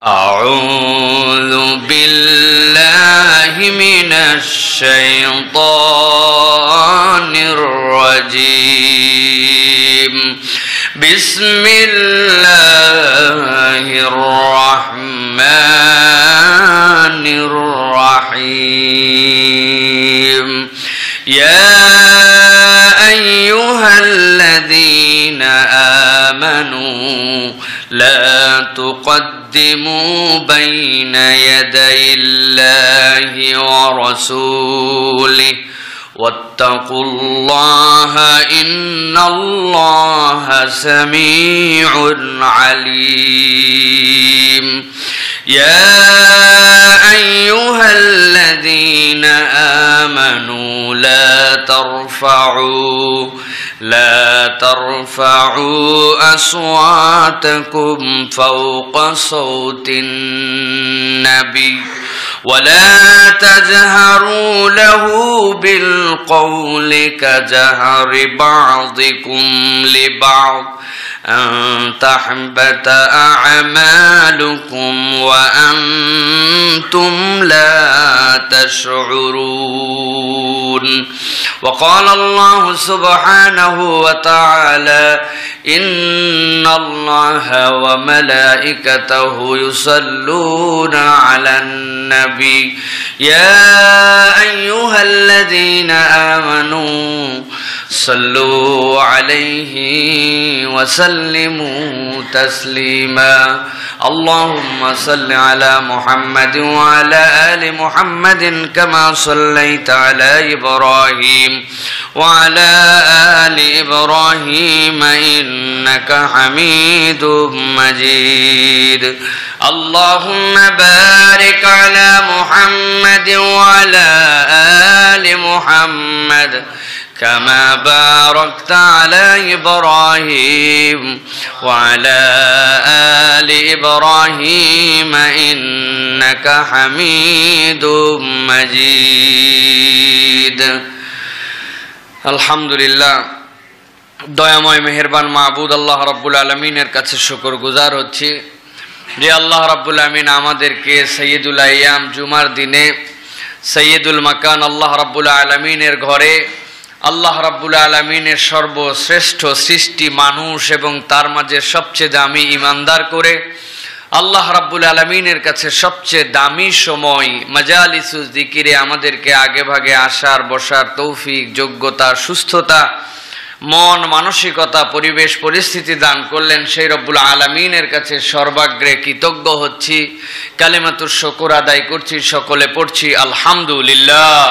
أعوذ بالله من الشيطان الرجيم بسم الله الرحمن الرحيم يا أيها الذين آمنوا لا تقدموا بين يدي الله ورسوله واتقوا الله إن الله سميع عليم يا أيها الذين آمنوا لا ترفعوا أصواتكم فوق صوت النبي ولا تجهروا له بالقول كجهر بعضكم لبعض أن تحبط أعمالكم وأنتم لا تشعرون وقال الله سبحانه وتعالى إن الله وملائكته يصلون على النبي يا أيها الذين آمنوا صلوا عليه وسلموا تسليما اللهم صل على محمد وعلى آل محمد كما صليت على إبراهيم وعلى آل إبراهيم إنك حميد مجيد اللهم بارك على محمد وعلى آل محمد كما باركت على إبراهيم وعلى آل إبراهيم إنك حميد مجيد আলহামদুলিল্লাহ দয়াময় মেহেরবান মাবুদ আল্লাহ রাব্বুল আলামিনের কাছে শুকরগুজার হচ্ছি যে আল্লাহ রাব্বুল আলামিন আমাদেরকে সাইয়্যিদুল আইয়াম জুমার দিনে সাইয়্যিদুল মাকান আল্লাহ রাব্বুল আলামিনের ঘরে আল্লাহ রাব্বুল আলামিনের সর্বশ্রেষ্ঠ সৃষ্টি মানুষ এবং তার মাঝে সবচেয়ে দামি ঈমানদার করে আল্লাহ রাব্বুল আলামিনের কাছে সবচেয়ে দামি সময় মাজালিসুজ যিকিরে আমাদেরকে আগে ভাগে আসার বসার তৌফিক যোগ্যতা সুস্থতা মন মানসিকতা পরিবেশ পরিস্থিতি দান করলেন সেই রব্বুল আলামিনের কাছে সর্বাগ্রে কৃতজ্ঞ হচ্ছি কালিমাতুশ শুকর আদায় করছি সকলে পড়ছি আলহামদুলিল্লাহ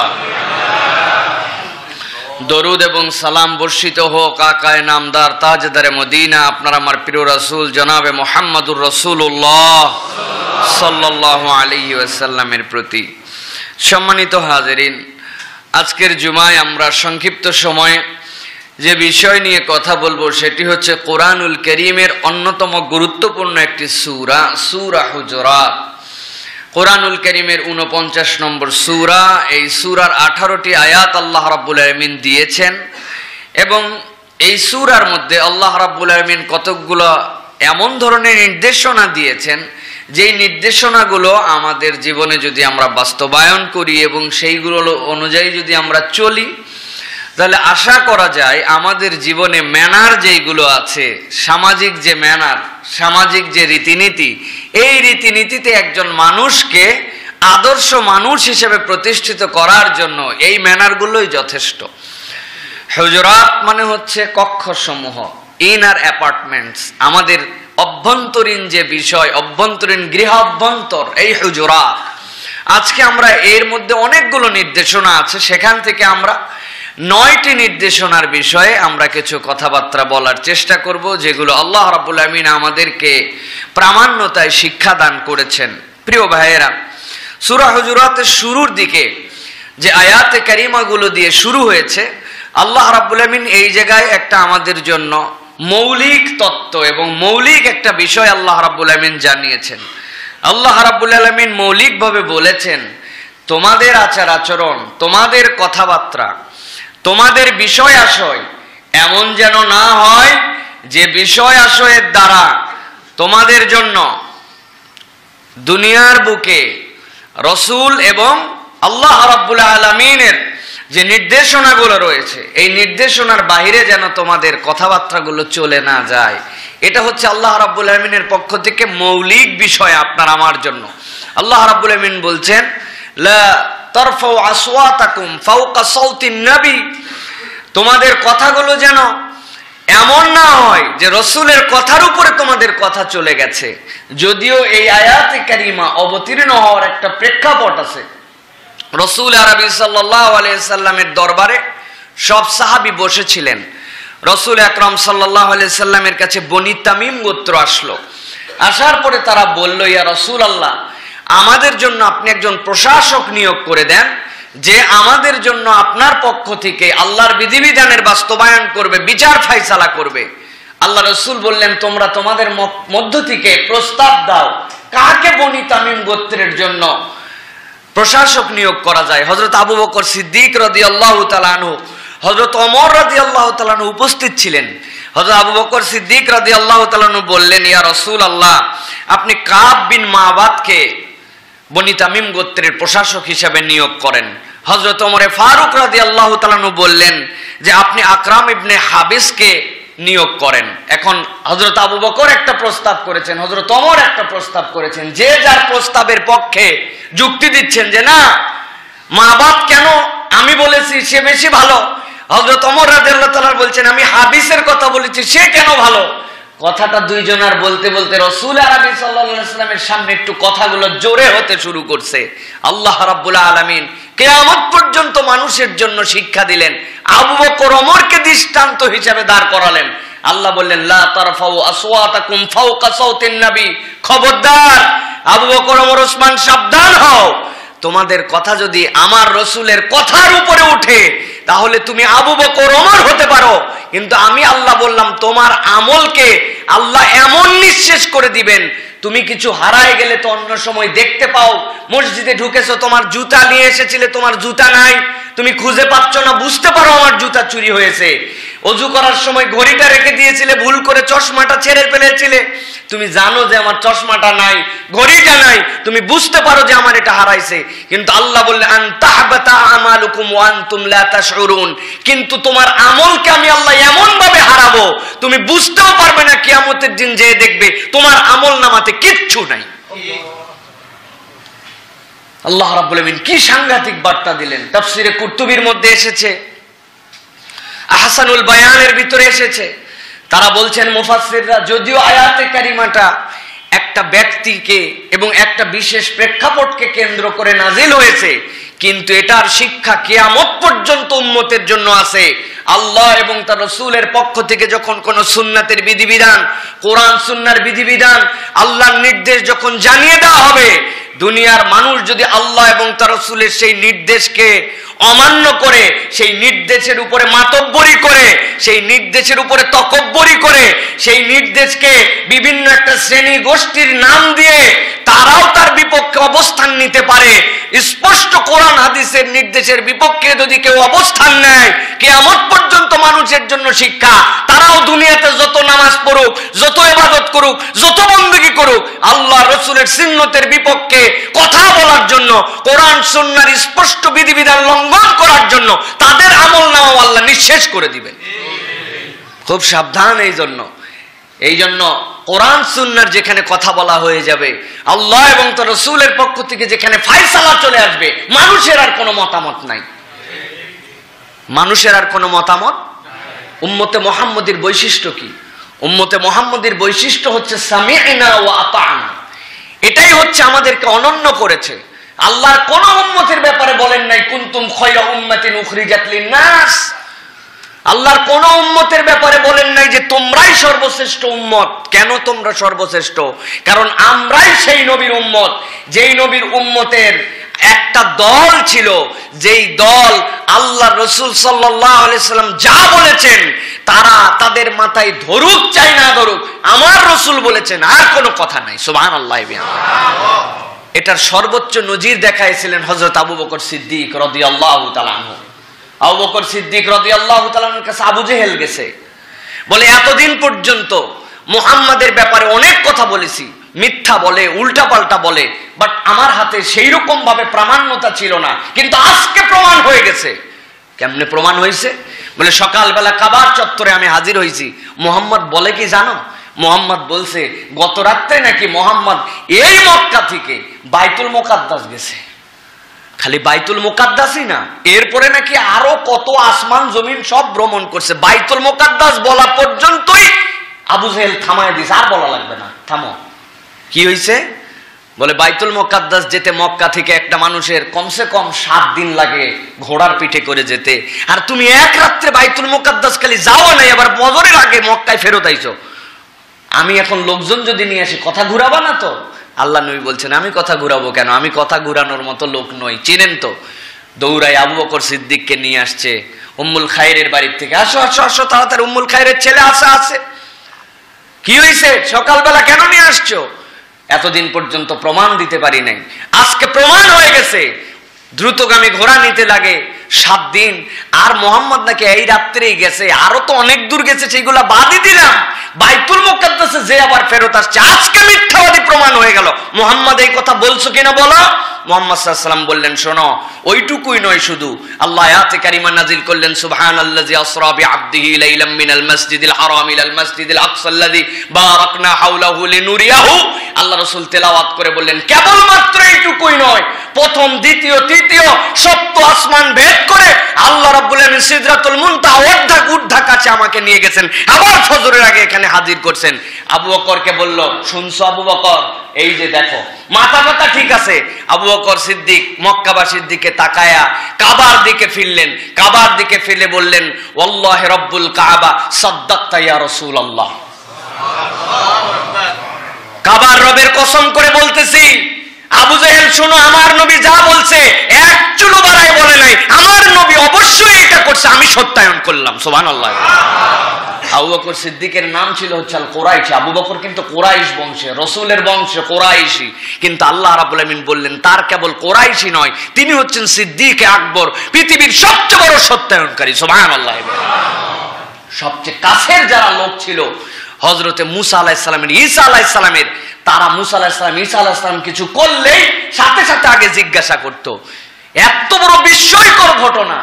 দরুদ এবং সালাম বর্ষিত হোক আকায়ে নামদার তাজদারে মদিনা আপনার আমার প্রিয় রাসূল জনাবে মুহাম্মদুর রাসূলুল্লাহ সাল্লাল্লাহু আলাইহি ওয়াসাল্লামের প্রতি সম্মানিত হাজিরিন আজকের জুমায় আমরা সংক্ষিপ্ত সময়ে যে বিষয় নিয়ে কথা বলবো সেটি হচ্ছে কোরআনুল কারীমের অন্যতম গুরুত্বপূর্ণ একটি সূরা সূরা হুজুরাত কোরআনুল কারীমের 49 নম্বর সূরা এই সূরার 18টি আয়াত আল্লাহ রাব্বুল আলামিন দিয়েছেন এবং এই সূরার মধ্যে আল্লাহ রাব্বুল আলামিন কতগুলো এমন ধরনের নির্দেশনা দিয়েছেন যেই নির্দেশনাগুলো আমাদের জীবনে যদি আমরা বাস্তবায়ন করি এবং সেইগুলো অনুযায়ী যদি আমরা চলি তাহলে আশা করা যায় আমাদের জীবনে ম্যানার যেগুলো আছে সামাজিক যে ম্যানার সামাজিক যে রীতিনীতি এই রীতিনীতিতে একজন মানুষকে আদর্শ মানুষ হিসেবে প্রতিষ্ঠিত করার জন্য এই ম্যানারগুলোই যথেষ্ট হুজুরাত মানে হচ্ছে কক্ষসমূহ ইনার অ্যাপার্টমেন্টস আমাদের অভ্যন্তরীণ যে বিষয় অভ্যন্তরীণ গৃহ অভ্যন্তর এই হুজুরাত আজকে আমরা এর মধ্যে অনেকগুলো নির্দেশনা আছে সেখান থেকে আমরা 9টি নির্দেশনার বিষয়ে আমরা কিছু কথাবার্তা বলার চেষ্টা করব যেগুলো আল্লাহ রাব্বুল আমিন আমাদেরকে প্রামাণ্যতায় শিক্ষা দান করেছেন প্রিয় ভাইয়েরা সূরা হুজুরাতের শুরুর দিকে যে আয়াতে কারিমাগুলো দিয়ে শুরু হয়েছে আল্লাহ রাব্বুল আমিন এই জায়গায় একটা আমাদের জন্য মৌলিক তত্ত্ব এবং মৌলিক একটা বিষয় আল্লাহ রাব্বুল আমিন জানিয়েছেন আল্লাহ রাব্বুল আলামিন মৌলিকভাবে বলেছেন তোমাদের আচার আচরণ, তোমাদের কথাবার্তা, তোমাদের বিষয় আশয় এমন যেন না হয় যে বিষয় আশয়ের দ্বারা তোমাদের জন্য দুনিয়ার বুকে রসুল এবং আল্লাহ রাব্বুল আলামিনের যে নির্দেশনাগুলো রয়েছে এই নির্দেশনার বাইরে যেন তোমাদের কথাবার্তাগুলো চলে না যায়। এটা হচ্ছে আল্লাহ রাব্বুল আলামিনের পক্ষ থেকে মৌলিক বিষয় আপনার আমার জন্য। আল্লাহ রাব্বুল আলামিন বলছেন, লা তারফাউ আসওয়াতাকুম ফাওকা সাওতিন নবী, তোমাদের কথাগুলো যেন এমন না হয় যে রসুলের কথার উপরে তোমাদের কথা চলে গেছে। যদিও এই আয়াতে কারিমা অবতীর্ণ হওয়ার একটা প্রেক্ষাপট আছে। রসুল আরবি সাল্লাল্লাহু আলাইহি সাল্লামের দরবারে সব সাহাবী বসেছিলেন। রসুল আকরাম সাল্লাল্লাহু আলাইহি সাল্লামের কাছে বনি তামিম গোত্র আসলো। আসার পরে তারা বলল, ইয়া রাসূলুল্লাহ, আমাদের জন্য আপনি একজন প্রশাসক নিয়োগ করে দেন যে আমাদের জন্য আপনার পক্ষ থেকে আল্লাহর বিধিবিধানের বাস্তবায়ন করবে, বিচার ফায়সালা করবে। আল্লাহ রসুল বললেন, তোমরা তোমাদের মধ্য থেকে প্রস্তাব দাও কাকে বনি তামিম গোত্রের জন্য প্রশাসক নিয়োগ করা যায়। হযরত আবু বকর সিদ্দিক রাদিয়াল্লাহু তাআলা আনহু, হযরত ওমর রাদিয়াল্লাহু তাআলা আনহু উপস্থিত ছিলেন। হযরত আবু বকর সিদ্দিক রাদিয়াল্লাহু তাআলা আনহু বললেন, ইয়া রাসূলুল্লাহ, আপনি কাব বিন মাবাদকে বনি তামিম গোত্রের প্রশাসক হিসেবে নিয়োগ করেন। হযরত ওমরে ফারুক রাদিয়াল্লাহু তাআলা আনহু বললেন যে আপনি আকরাম ইবনে হাবিসকে নিয়োগ করেন। এখন হযরত আবু বকর একটা প্রস্তাব করেছেন, হযরত ওমর একটা প্রস্তাব করেছেন। যে যার প্রস্তাবের পক্ষে যুক্তি দিচ্ছেন যে না, মাবাদ কেন আমি বলেছি সে বেশি ভালো। হযরত ওমর রাদিয়াল্লাহু তাআলা বলছেন আমি হাবিসের কথা বলেছি সে কেন ভালো। কথাটা দুইজনার বলতে বলতে রাসূল আরবি সাল্লাল্লাহু আলাইহি ওয়াসাল্লামের সামনে একটু কথাগুলো জোরে হতে শুরু করছে। আল্লাহ রাব্বুল আলামিন কিয়ামত পর্যন্ত মানুষের জন্য শিক্ষা দিলেন, আবু বকর ওমরকে দৃষ্টান্ত হিসেবে দাঁড় করালেন। আল্লাহ বললেন, লা তারফাউ আসওয়াতাকুম ফাওকা সাওতিন নবী, খবরদার আবু বকর ওমর ওসমান সাবধান হও, তোমাদের কথা যদি আমার রসুলের কথার উপরে উঠে তাহলে তুমি আবু বকর ওমর হতে পারো, কিন্তু আমি আল্লাহ বললাম তোমার আমলকে আল্লাহ এমন নিঃশেষ করে দিবেন, তুমি কিছু হারায় গেলে তো অন্য সময় দেখতে পাও, মসজিদে ঢুকেছো তোমার জুতা নিয়ে এসেছিলে তোমার জুতা নাই, তুমি খুঁজে পাচ্ছ না, বুঝতে পারো আমার জুতা চুরি হয়েছে। অজু করার সময় ঘড়িটা রেখে দিয়েছিলে, ভুল করে চশমাটা ছেড়ে ফেলেছিলে, তুমি জানো যে আমার চশমাটা নাই, ঘড়িটা নাই, তুমি বুঝতে পারো যে আমার এটা হারাইছে, কিন্তু আল্লাহ বললেন আন তাহবাতা আমালুকুম ওয়া আনতুম লা তাশউরুন, কিন্তু তোমার আমলকে আমি আল্লাহ এমন ভাবে হারাবো তুমি বুঝতেও পারবে না, কিয়ামতের দিন যে দেখবে তোমার আমলনামাতে কিচ্ছু নাই। আল্লাহ রাব্বুল আলামিন কি সাংঘাতিক বার্তা দিলেন। তাফসীরে কুরতুবীর মধ্যে এসেছে, আহসানুল বায়ানের ভিতরে এসেছে, তারা বলছেন মুফাসসিররা যদিও আয়াতে কারিমাটা একটা ব্যক্তিকে এবং একটা বিশেষ প্রেক্ষাপটকে কেন্দ্র করে নাজিল হয়েছে, কিন্তু এটার শিক্ষা কিয়ামত পর্যন্ত উম্মতের জন্য আছে। আল্লাহ এবং তার রাসূলের পক্ষ থেকে যখন কোন সুন্নাতের বিধিবিধান, কোরআন সুন্নাহর বিধিবিধান, আল্লাহর নির্দেশ যখন জানিয়ে দেওয়া হবে, দুনিয়ার মানুষ যদি আল্লাহ এবং তার রাসূলের সেই নির্দেশকে অমান্য করে, সেই নির্দেশের উপরে মাতব্বরি করে, সেই নির্দেশের উপরে তকব্বরি করে, সেই নির্দেশকে বিভিন্ন একটা শ্রেণী গোষ্ঠীর নাম দিয়ে তারাও তার বিপক্ষে অবস্থান নিতে পারে। স্পষ্ট কোরআন হাদিসের নির্দেশের বিপক্ষে যদি কেউ অবস্থান নেয়, কিয়ামত পর্যন্ত মানুষের জন্য শিক্ষা, তারাও দুনিয়াতে যত নামাজ পড়ুক, যত ইবাদত করুক, যত বندگی করুক, আল্লাহ রাসূলের সুন্নতের বিপক্ষে কথা বলার জন্য, কোরআন সুন্নাহর স্পষ্ট বিধিবিধান লঙ্ঘন করার জন্য তাদের আমলনামা আল্লাহ নিঃশেষ করে দিবেন। খুব সাবধান। এই জন্য কোরআন সুন্নাহর যেখানে কথা বলা হয়ে যাবে, আল্লাহ এবং তার রাসূলের পক্ষ থেকে যেখানে ফয়সালা চলে আসবে, মানুষের আর কোনো মতামত নাই, মানুষের আর কোনো মতামত। উম্মতে মুহাম্মদীর বৈশিষ্ট্য কি? উম্মতে মুহাম্মদীর বৈশিষ্ট্য হচ্ছে সামি'না ওয়া আতা'না। এটাই হচ্ছে আমাদেরকে অনন্য করেছে। আল্লাহর কোন উম্মতের ব্যাপারে বলেন নাই কুনতুম খায়রা উম্মাতিন উখরিজাত লিন-নাস। আল্লাহর কোন উম্মতের ব্যাপারে বলেন নাই যে তোমরাই সর্বশ্রেষ্ঠ উম্মত। কেন তোমরা সর্বশ্রেষ্ঠ? কারণ আমরাই সেই নবীর উম্মত, যেই নবীর উম্মতের একটা দল ছিল, যেই দল আল্লাহ রাসূল সাল্লাল্লাহু আলাইহি সাল্লাম যা বলেছেন তারা তাদের মাথায় ধরুক চাই না ধরুক, আমার রাসূল বলেছেন, আর কোনো কথা নাই। সুবহানাল্লাহ। এটার সর্বোচ্চ নজির দেখাইছিলেন হযরত আবু বকর সিদ্দিক রাদিয়াল্লাহু তাআলা আনহু। আবু বকর সিদ্দিক রাদিয়াল্লাহু তাআলা আনহুর কাছে আবু জেহেল গেছে, বলে এতদিন পর্যন্ত মুহাম্মাদের ব্যাপারে অনেক কথা বলেছি, মিথ্যা বলে, উল্টাপাল্টা বলে, বাট আমার হাতে সেই রকম ভাবে প্রামাণ্যতা ছিল না, কিন্তু আজকে প্রমাণ হয়ে গেছে। কেমনে প্রমাণ হয়েছে? বলে সকালবেলা কাবার চত্বরে আমি হাজির হয়েছি। মুহাম্মদ বলে কি জানো? মুহাম্মদ বলছে গত রাত্রে নাকি মুহাম্মদ এই মক্কা থেকে বাইতুল মুকাদ্দাস গেছে। খালি বাইতুল মুকাদ্দাসই না, এরপরে নাকি আরো কত আসমান জমিন সব ভ্রমণ করছে। বাইতুল মুকাদ্দাস বলা পর্যন্তই আবু জেহেল থামায় দিছে, আর বলা লাগবে না, থামো। কি হয়েছে? বলে বাইতুল মুকাদ্দাস যেতে মক্কা থেকে একটা মানুষের কমসে কম 7 দিন লাগে ঘোড়ার পিঠে করে যেতে, আর তুমি এক রাত্রে বাইতুল মুকাদ্দাস খালি যাও নাই, আবার বজরের আগে মক্কায় ফেরত আইছো। আমি এখন লোকজন যদি নিয়ে আসি কথা ঘুরাবা না তো? আল্লাহ নবী বলছেন আমি কথা ঘুরাবো কেন, আমি কথা ঘুরানোর মতো লোক নই। চিনেন তো? দৌড়াই আবু বকর সিদ্দিককে নিয়ে আসছে উম্মুল খায়রের বাড়ির থেকে। আসো আসো আসো তাড়াতাড়ি, উম্মুল খায়রের ছেলে আছে। কি হয়েছে? সকালবেলা কেন নিয়ে আসছো? এতদিন পর্যন্ত প্রমাণ দিতে পারি নাই, আজকে প্রমাণ হয়ে গেছে। দ্রুতগামী ঘোড়া নিতে লাগে 7 দিন, আর মোহাম্মদ নাকি এই রাত্রেই গেছে, আরো তো অনেক দূর গেছে, সেগুলা বাদই দিলাম। বাইতুল মুকাদ্দাসে যে আবার ফেরত আসছে, আজকে মিথ্যাবাদী প্রমাণ হয়ে গেল। মুহাম্মদ এই কথা বলছো কিনা বলো? মুহাম্মদ সাল্লাল্লাহু আলাইহি ওয়াসাল্লাম বললেন শোনো, ওইটুকুই নয়, শুধু আল্লাহ আয়াতে কারিমা নাজিল করলেন সুবহানাল্লাযী আসরা বিআবদিহি লাইলাম মিনাল মাসজিদিল হারাম ইলাল মাসজিদিল আকসাল্লাযী বারাকনা হাওলাহু লিনুরিয়াহু। আল্লাহ রাসূল তেলাওয়াত করে বললেন কেবলমাত্র এইটুকুই নয়, প্রথম, দ্বিতীয়, তৃতীয় 7 আসমান ভেদ করে আল্লাহ রাব্বুল আলামিন সিদরাতুল মুনতাহা ঊর্ধ্ব কাছে আমাকে নিয়ে গেছেন, আবার ফজরের আগে এখানে হাজির করছেন। আবু বকরকে বলল শুনছো আবু বকর, এই যে দেখো, মাথা ব্যথা ঠিক আছে। আবু বকর সিদ্দিক মক্কাবাসীর দিকে তাকায়া কাবার দিকে ফিরলেন, কাবার দিকে ফিরে বললেন ওয়াল্লাহি রব্বুল কাবা সাদ্দাকতা ইয়া রাসূলুল্লাহ। কাবার রবের কসম করে বলতেছি আবু জেহেল শোনো, আমার নবী যা বলছে এক চুলো বাড়ায় বলে নাই, আমার নবী অবশ্যই এটা করছে, আমি সত্যায়ন করলাম। সুবহানাল্লাহ। আবু বকর সিদ্দিকের নাম ছিল হচ্ছে আল কুরাইশি। আবু বকর কিন্তু কুরাইশ বংশে, রাসূলের বংশে কুরাইশি, কিন্তু আল্লাহ রাব্বুল আলামিন বললেন তার কেবল কুরাইশি নয়, তিনি হচ্ছেন সিদ্দিক আকবর, পৃথিবীর সবচেয়ে বড় সত্যায়নকারী। সুবহানাল্লাহ। সবচেয়ে কাছের যারা লোক ছিল হযরতে মুসা আলাইহিস সালামের, ঈসা আলাইহিস সালামের, তারা মুসা আলাইহিস সালাম, ঈসা আলাইহিস সালাম কিছু করলেই সাথে সাথে আগে জিজ্ঞাসা করত। এত বড় বিস্ময়কর ঘটনা,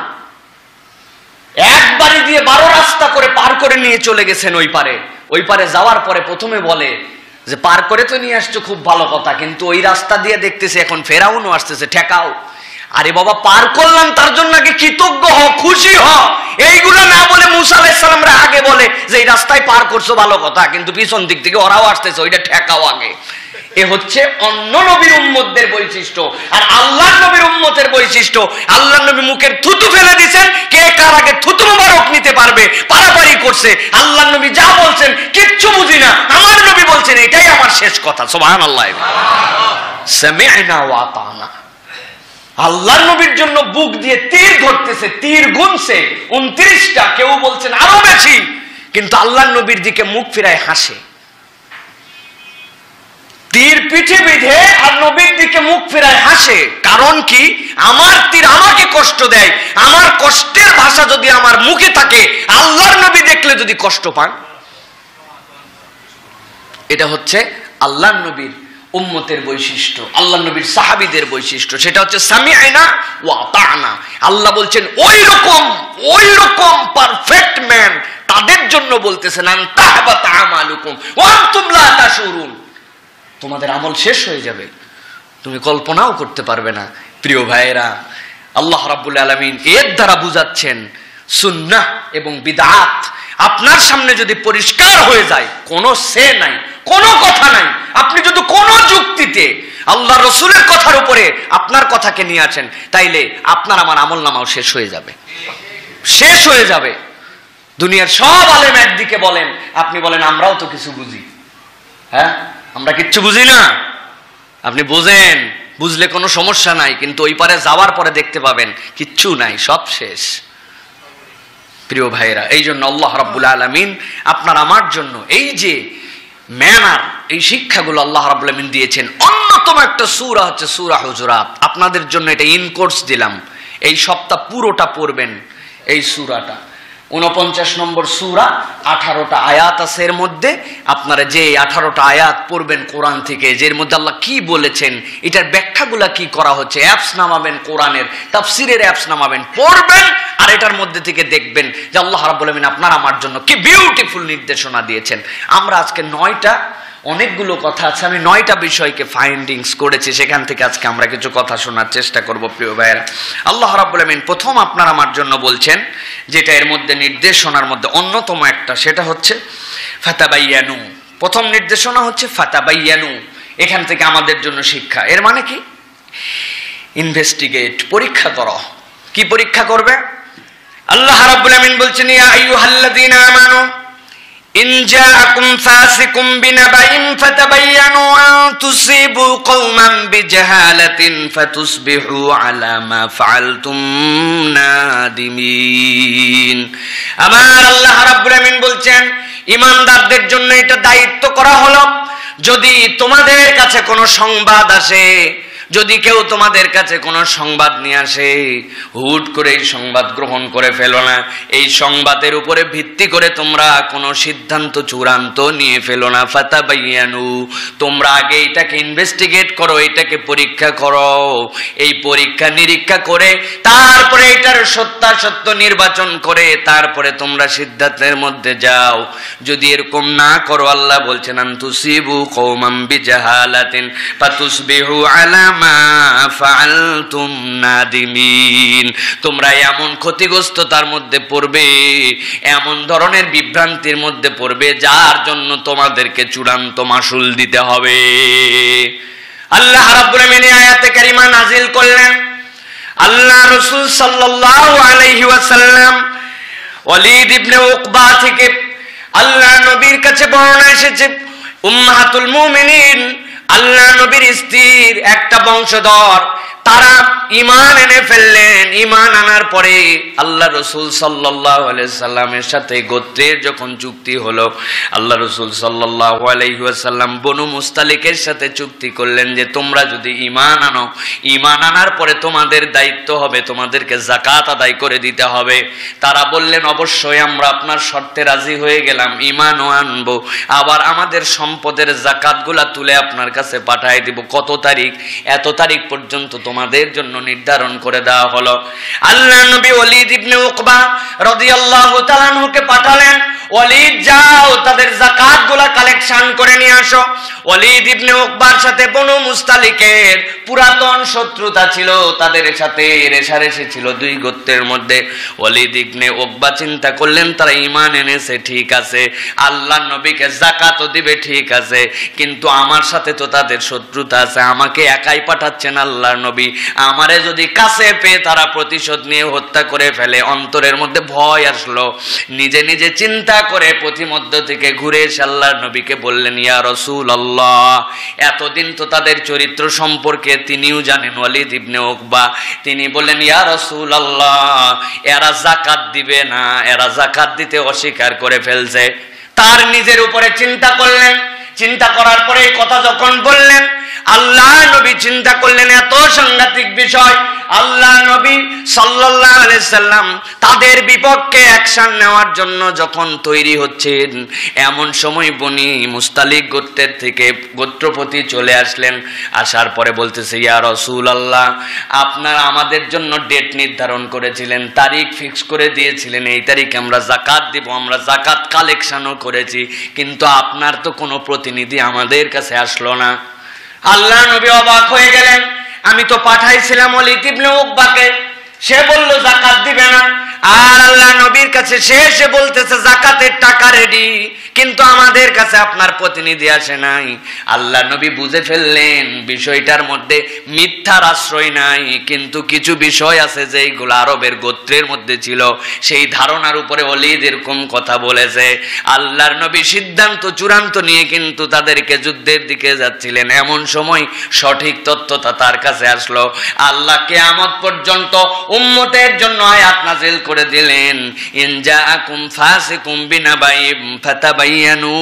একবারই দিয়ে 12 রাস্তা করে পার করে নিয়ে চলে গেছেন ওই পারে যাওয়ার পরে প্রথমে বলে যে পার করে তো নিয়ে আসছো, খুব ভালো কথা, কিন্তু ওই রাস্তা দিয়ে দেখতেছে এখন ফেরাউনও আসতেছে, ঠেকাও। আরে বাবা, পার করলাম তার জন্য আগে কৃতজ্ঞ হ, খুশি হ। এইগুলো না বলে মুসা আলাইহিস সালামরা আগে বলে যে এই রাস্তায় পার করছো ভালো কথা, কিন্তু পিছন দিক থেকে ওরাও আসতেছে, ওইটা ঠেকাও আগে। এ হচ্ছে অন্য নবীর উম্মতদের বৈশিষ্ট্য। আর আল্লাহর নবীর উম্মতের বৈশিষ্ট্য, আল্লাহর নবী মুখের থুতু ফেলে দিয়েছেন, কে কার আগে থুতু মুবারক নিতে পারবে, পারাপারি করছে। আল্লাহর নবী যা বলছেন কিচ্ছু বুঝি না, আমার নবী বলছেন এটাই আমার শেষ কথা। সুবহানাল্লাহ। সামি'না ওয়া আতানা। আল্লাহর নবীর জন্য বুক দিয়ে তীর ধরতেছে, তীর গুনছে 29টা, কেউ বলছেন আরো বেশি, কিন্তু আল্লাহর নবীর দিকে মুখ ফিরায় হাসে। তীর পিঠে বিঁধে আর নবীর দিকে মুখ ফেরায় হাসে। কারণ কি? আমার তীর আমাকে কষ্ট দেয়, আমার কষ্টের ভাষা যদি আমার মুখে থাকে, আল্লাহর নবী দেখলে যদি কষ্ট পান। এটা হচ্ছে আল্লাহর নবীর উম্মতের বৈশিষ্ট্য, আল্লাহর নবীর সাহাবীদের বৈশিষ্ট্য, সেটা হচ্ছে সামি'না ওয়া আতা'না। আল্লাহ বলছেন ওই রকম পারফেক্ট ম্যান তাদের জন্য বলতেছেন আন তাহবাতা আমালুকুম ওয়া আনতুম লা তাশুরুন। তোমাদের আমল শেষ হয়ে যাবে, তুমি কল্পনাও করতে পারবে না। প্রিয় ভাইয়েরা, আল্লাহ রাব্বুল আলামিন এর দ্বারা বুঝাচ্ছেন সুন্নাহ এবং বিদআত আপনার সামনে যদি পরিষ্কার হয়ে যায়, কোনো সে নাই, কোনো কথা নাই, আপনি যদি কোনো যুক্তিতে আল্লাহ রসুলের কথার উপরে আপনার কথাকে নিয়ে আসেন, তাইলে আপনার আমার আমল নামাও শেষ হয়ে যাবে। দুনিয়ার সব আলেম একদিকে বলেন, আপনি বলেন আমরাও তো কিছু বুঝি। হ্যাঁ, আমরা কিচ্ছু বুঝি না। আপনি বোঝেন, বুঝলে কোনো সমস্যা নাই, কিন্তু ওই পারে যাওয়ার পরে দেখতে পাবেন কিচ্ছু নাই, সব শেষ। প্রিয় ভাইয়েরা, এই জন্য আল্লাহ রাব্বুল আলামিন আপনার আমার জন্য এই যে ম্যানার, এই শিক্ষাগুলো আল্লাহ রাব্বুল আলামিন দিয়েছেন। অন্য অন্যতম একটা সূরা হচ্ছে সূরা হুজুরাত। আপনাদের জন্য এটা ইন কোর্স দিলাম, এই সপ্তাহ পুরোটা পড়বেন এই সূরাটা। 49 নম্বর সূরা, 18টা আয়াত আছে এর মধ্যে। আপনারা যে 18টা আয়াত পড়বেন কোরআন থেকে, যের মধ্যে আল্লাহ কি বলেছেন, এটার ব্যাখ্যাগুলা কি করা হচ্ছে, অ্যাপস নামাবেন, কোরআনের তাফসীরের অ্যাপস নামাবেন, পড়বেন, আর এটার মধ্যে থেকে দেখবেন যে আল্লাহ রাব্বুল আলামিন আপনার আমার জন্য কি বিউটিফুল নির্দেশনা দিয়েছেন। আমরা আজকে 9টা, অনেকগুলো কথা আছে, আমি 9টা বিষয়কে ফাইন্ডিংস করেছি, সেখান থেকে আজকে আমরা কিছু কথা শোনার চেষ্টা করব। প্রিয় ভাইয়েরা, আল্লাহ রাব্বুল আলামিন প্রথম আপনার আমার জন্য বলছেন, যেটা এর মধ্যে নির্দেশনার মধ্যে অন্যতম একটা, সেটা হচ্ছে ফাতাবাইয়ানু। প্রথম নির্দেশনা হচ্ছে ফাতাবাইয়ানু। এখান থেকে আমাদের জন্য শিক্ষা। এর মানে কি? ইনভেস্টিগেট, পরীক্ষা করো। কি পরীক্ষা করবে? আল্লাহ রাব্বুল আলামিন বলছেন, ইয়া আইয়ুহাল্লাযীনা আমানু ইন জাআকুম ফাসিকুম বিনাবাইন ফাতাবায়ানু আন তুসিবু কওমান বিজাহালাতিন ফাতুসবিহু আলা মা ফাআলতুম নাদিমিন। আমার আল্লাহ রাব্বুল আলামিন বলছেন, ঈমানদারদের জন্য এটা দায়িত্ব করা হলো, যদি তোমাদের কাছে কোনো সংবাদ আসে, যদি কেউ তোমাদের কাছে কোনো সংবাদ নিয়ে আসে, হুট করে এই সংবাদ গ্রহণ করে ফেলো না। এই সংবাদের উপরে ভিত্তি করে তোমরা কোনো সিদ্ধান্ত চূড়ান্ত নিয়ে ফেলো না। ফাতাবায়ানু, তোমরা আগে এটাকে ইনভেস্টিগেট করো, এটাকে পরীক্ষা করো। এই পরীক্ষা নিরীক্ষা করে তারপরে এটার সত্যাসত্য নির্বাচন করে তারপরে তোমরা সিদ্ধান্তের মধ্যে যাও। যদি এরকম না করো, আল্লাহ বলছেন আন তুসিবু কওমান বিজাহালাতিন ফাতুসবিহু আলা মা ফাআলতুম নাদিমিন, তোমরা এমন ক্ষতিগ্রস্ততার মধ্যে পড়বে, এমন ধরনের বিভ্রান্তির মধ্যে পড়বে, যার জন্য তোমাদেরকে চূড়ান্ত মাসুল দিতে হবে। আল্লাহ রাব্বুল আলামিন আয়াতে কারিমা নাজিল করলেন। আল্লাহ রাসূল সাল্লাল্লাহু আলাইহি ওয়াসাল্লাম ওয়ালিদ ইবনে উকবা থেকে আল্লাহ নবীর কাছে বর্ণনা এসেছে, উম্মাহাতুল মুমিনিন আল্লাহ নবীর স্ত্রীর একটা বংশধর, তারা ঈমান এনে ফেললেন। ঈমান আনার পরে আল্লাহ রাসূল সাল্লাল্লাহু আলাইহি সাল্লামের সাথে গোত্রের যখন চুক্তি হলো, আল্লাহ রাসূল সাল্লাল্লাহু আলাইহি ওয়াসাল্লাম বনু মুস্তালিকের সাথে চুক্তি করলেন যে তোমরা যদি ঈমান আনো, ঈমান আনার পরে তোমাদের দায়িত্ব হবে তোমাদেরকে যাকাত আদায় করে দিতে হবে। তারা বললেন অবশ্যই আমরা আপনার শর্তে রাজি হয়ে গেলাম, ঈমানও আনবো, আবার আমাদের সম্পদের যাকাতগুলা তুলে আপনার কাছে পাঠিয়ে দিব। কত তারিখ? এত তারিখ পর্যন্ত তোমাদের জন্য নির্ধারণ করে দেওয়া হলো। আল্লাহ নবী ওয়ালিদ ইবনে উকবা রাদিয়াল্লাহু তাআলা আনহুকে পাঠালেন, ওয়ালিদ যাও তাদের যাকাতগুলা কালেকশন করে নিয়ে আসো। ওয়ালিদ ইবনে উকবার সাথে বনু মুস্তালিকের পুরাতন শত্রুতা ছিল, তাদের সাথে রেষারেষি ছিল দুই গোত্রের মধ্যে। ওয়ালিদ ইবনে উকবা চিন্তা করলেন তারা ঈমান এনেছে, ঠিক আছে, আল্লাহ নবীকে যাকাতও দিবে, ঠিক আছে, কিন্তু আমার সাথে তো তাদের শত্রুতা আছে, আমাকে একাই পাঠাচ্ছেন আল্লাহর নবী, আমারে যদি কাছে পেয়ে তারা প্রতিশোধ নিয়ে হত্যা করে ফেলে। অন্তরের মধ্যে ভয় আসলো। নিজে নিজে চিন্তা করে পথিমধ্য থেকে ঘুরে এসে আল্লাহর নবীকে বললেন, ইয়া রাসূলুল্লাহ, এতদিন তো তাদের চরিত্র সম্পর্কে তিনিও জানেন, ওয়ালিদ ইবনে উকবা। তিনি বললেন, ইয়া রাসূলুল্লাহ, এরা যাকাত দিবে না, এরা যাকাত দিতে অস্বীকার করে ফেলছে। তার নিজের উপরে চিন্তা করলেন। চিন্তা করার পরে এই কথা যখন বললেন, আল্লাহ নবী চিন্তা করলেন এত সাংঘাতিক বিষয়। আল্লাহ নবী সাল্লাল্লাহু আলাইহি সাল্লাম তাদের বিপক্ষে অ্যাকশন নেওয়ার জন্য যখন তৈরি হচ্ছেন, এমন সময় বনি মুস্তালিক গোত্রের থেকে গোত্রপতি চলে আসলেন। আসার পরে বলতেছে, ইয়া রাসূলুল্লাহ, আপনারা আমাদের জন্য ডেট নির্ধারণ করেছিলেন, তারিখ ফিক্স করে দিয়েছিলেন, এই তারিখে আমরা যাকাত দিব, আমরা যাকাত কালেকশনও করেছি, কিন্তু আপনার তো কোনো প্রতিনিধি আমাদের কাছে আসলো না। আল্লাহ নবী অবাক হয়ে গেলেন, আমি তো পাঠাইছিলাম ওয়ালিদ ইবনে উকবাকে, সে বলল যাকাত দিবে না, আর আল্লাহ নবীর কাছে সে এসে বলতেছে যাকাতের টাকা রেডি, কিন্তু আমাদের কাছে আপনার প্রতিনিধি আসে নাই। আল্লাহ নবী বুঝে ফেললেন বিষয়টার মধ্যে মিথ্যার আশ্রয় নাই, কিন্তু কিছু বিষয় আছে যেইগুলো আরবের গোত্রের মধ্যে ছিল, সেই ধারণার উপরে ওয়ালিদ এরকম কথা বলেছে। আল্লাহর নবী সিদ্ধান্ত চূড়ান্ত নিয়ে কিন্তু তাদেরকে যুদ্ধের দিকে যাচ্ছিলেন। এমন সময় সঠিক তথ্যটা তার কাছে আসলো। আল্লাহ কিয়ামত পর্যন্ত উম্মতের জন্য আয়াত নাযিল করে দিলেন, ইন জাআকুম ফাসিকুম বিনাবাইন ফাতাবায়ানু,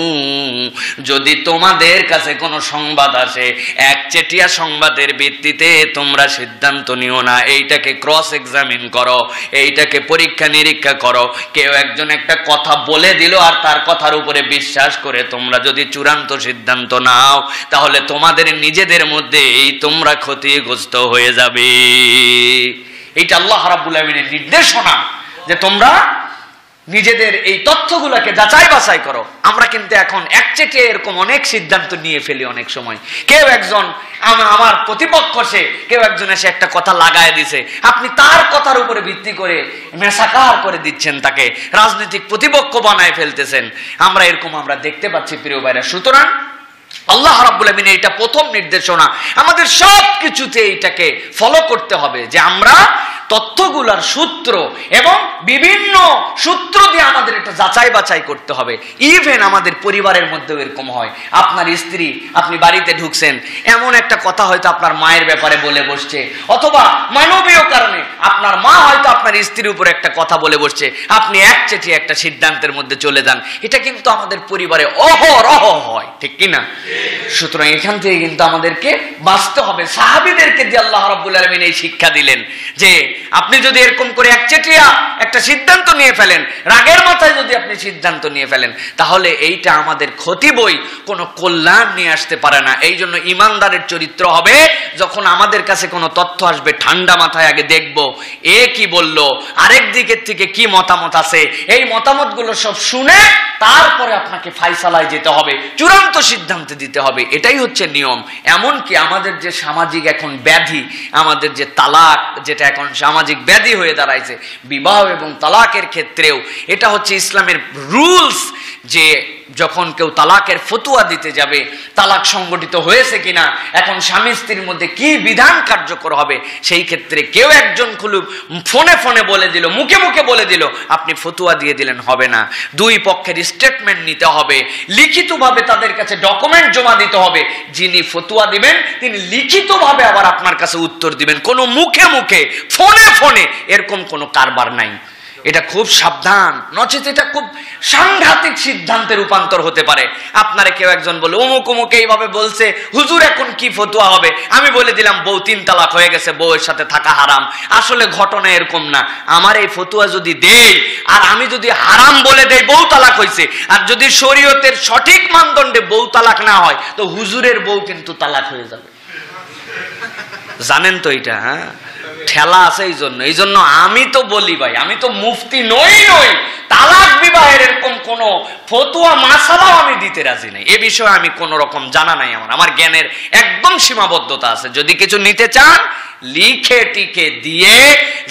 যদি তোমাদের কাছে কোনো সংবাদ আসে একচেটিয়া সংবাদের ভিত্তিতে তোমরা সিদ্ধান্ত নিও না, এইটাকে ক্রস এক্সামিন করো, এইটাকে পরীক্ষা নিরীক্ষা করো। কেউ একজন একটা কথা বলে দিল আর তার কথার উপরে বিশ্বাস করে তোমরা যদি চূড়ান্ত সিদ্ধান্ত নাও তাহলে তোমাদের নিজেদের মধ্যেই তোমরা ক্ষতিগ্রস্ত হয়ে যাবে। এইটা আল্লাহ রাব্বুল আমিনের নির্দেশনা যে তোমরা নিজেদের এই তথ্যগুলোকে যাচাই বাছাই করো। আমরা কিন্তু এখন একচেটিয়া এরকম অনেক সিদ্ধান্ত নিয়ে ফেলি। অনেক সময় কেউ একজন আমার প্রতিপক্ষ, সে কেউ একজন এসে একটা কথা লাগায় দিছে, আপনি তার কথার উপরে ভিত্তি করে মেসাকার করে দিচ্ছেন, তাকে রাজনৈতিক প্রতিপক্ষ বানায় ফেলতেছেন। আমরা দেখতে পাচ্ছি প্রিয় ভাইরা। সুতরাং আল্লাহ রাব্বুল আমিনের এটা প্রথম নির্দেশনা, আমাদের সব কিছুতে এইটাকে ফলো করতে হবে যে আমরা তথ্যগুলার সূত্র এবং বিভিন্ন সূত্র দিয়ে আমাদের এটা যাচাই বাছাই করতে হবে। ইভেন আমাদের পরিবারের মধ্যেও এরকম হয়, আপনার স্ত্রী, আপনি বাড়িতে ঢুকছেন, এমন একটা কথা হয়তো আপনার মায়ের ব্যাপারে বলে বসছে, অথবা মানবীয় কারণে আপনার মা হয়তো আপনার স্ত্রীর উপর একটা কথা বলে বসছে, আপনি একচেটিয়া একটা সিদ্ধান্তের মধ্যে চলে যান। এটা কিন্তু আমাদের পরিবারে অহরহ হয়, ঠিক কিনা? সুতরাং এখান থেকে কিন্তু আমাদেরকে বাঁচতে হবে। সাহাবীদেরকে দিয়ে আল্লাহ রাব্বুল আলামিন এই শিক্ষা দিলেন যে আপনি যদি এরকম করে একচেটিয়া একটা সিদ্ধান্ত নিয়ে ফেলেন, রাগের মাথায় যদি আপনি সিদ্ধান্ত নিয়ে ফেলেন, তাহলে এইটা আমাদের ক্ষতি বই কোনো কল্যাণ নিয়ে আসতে পারে না। এই জন্য ইমানদারের চরিত্র হবে, যখন আমাদের কাছে কোনো তথ্য আসবে ঠান্ডা মাথায় আগে দেখব এ কি বলল, আরেক দিকের থেকে কি মতামত আছে, এই মতামতগুলো সব শুনে তারপরে আপনাকে ফাইসালায় যেতে হবে, চূড়ান্ত সিদ্ধান্ত দিতে হবে। এটাই হচ্ছে নিয়ম। এমনকি আমাদের যে সামাজিক এখন ব্যাধি, আমাদের যে তালাক, যেটা এখন সামাজিক ব্যাধি হয়ে দাঁড়াইছে, বিবাহ এবং তালাকের ক্ষেত্রেও এটা হচ্ছে ইসলামের রুলস, যে যখন কেউ তালাকের ফতুয়া দিতে যাবে, তালাক সংগঠিত হয়েছে কিনা, এখন স্বামী স্ত্রীর মধ্যে কি বিধান কার্যকর হবে, সেই ক্ষেত্রে কেউ একজন খুলু ফোনে ফোনে বলে দিল, মুখে মুখে বলে দিল, আপনি ফতুয়া দিয়ে দিলেন, হবে না। দুই পক্ষের স্টেটমেন্ট নিতে হবে, লিখিতভাবে তাদের কাছে ডকুমেন্ট জমা দিতে হবে। যিনি ফতুয়া দিবেন তিনি লিখিতভাবে আবার আপনার কাছে উত্তর দিবেন, কোনো মুখে মুখে ফোনে ফোনে এরকম কোনো কারবার নাই। এটা খুব সাবধান, নচেত এটা খুব সাংঘাতিক সিদ্ধান্তে রূপান্তর হতে পারে। আপনারে কেউ একজন বলে অমুক অমুক এইভাবে বলছে, হুজুর এখন কি ফতোয়া হবে? আমি বলে দিলাম বউ 3 তালাক হয়ে গেছে, বউয়ের সাথে থাকা হারাম। আসলে ঘটনা এরকম না। আমার এই ফতোয়া যদি দেই আর আমি যদি হারাম বলে দেই বউ তালাক হয়েছে, আর যদি শরীয়তের সঠিক মানদণ্ডে বউ তালাক না হয়, তো হুজুরের বউ কিন্তু তালাক হয়ে যাবে। জানেন তো এটা? হ্যাঁ, ঠেলা আছে। এই জন্য আমি তো বলি ভাই, আমি তো মুফতি নই, তালাক বিবাহের এরকম কোন ফতোয়া মাসালাও আমি দিতে রাজি নাই। এ বিষয়ে আমি কোন রকম জানা নাই, আমার জ্ঞানের একদম সীমাবদ্ধতা আছে। যদি কিছু নিতে চান লিখে টিকে দিয়ে,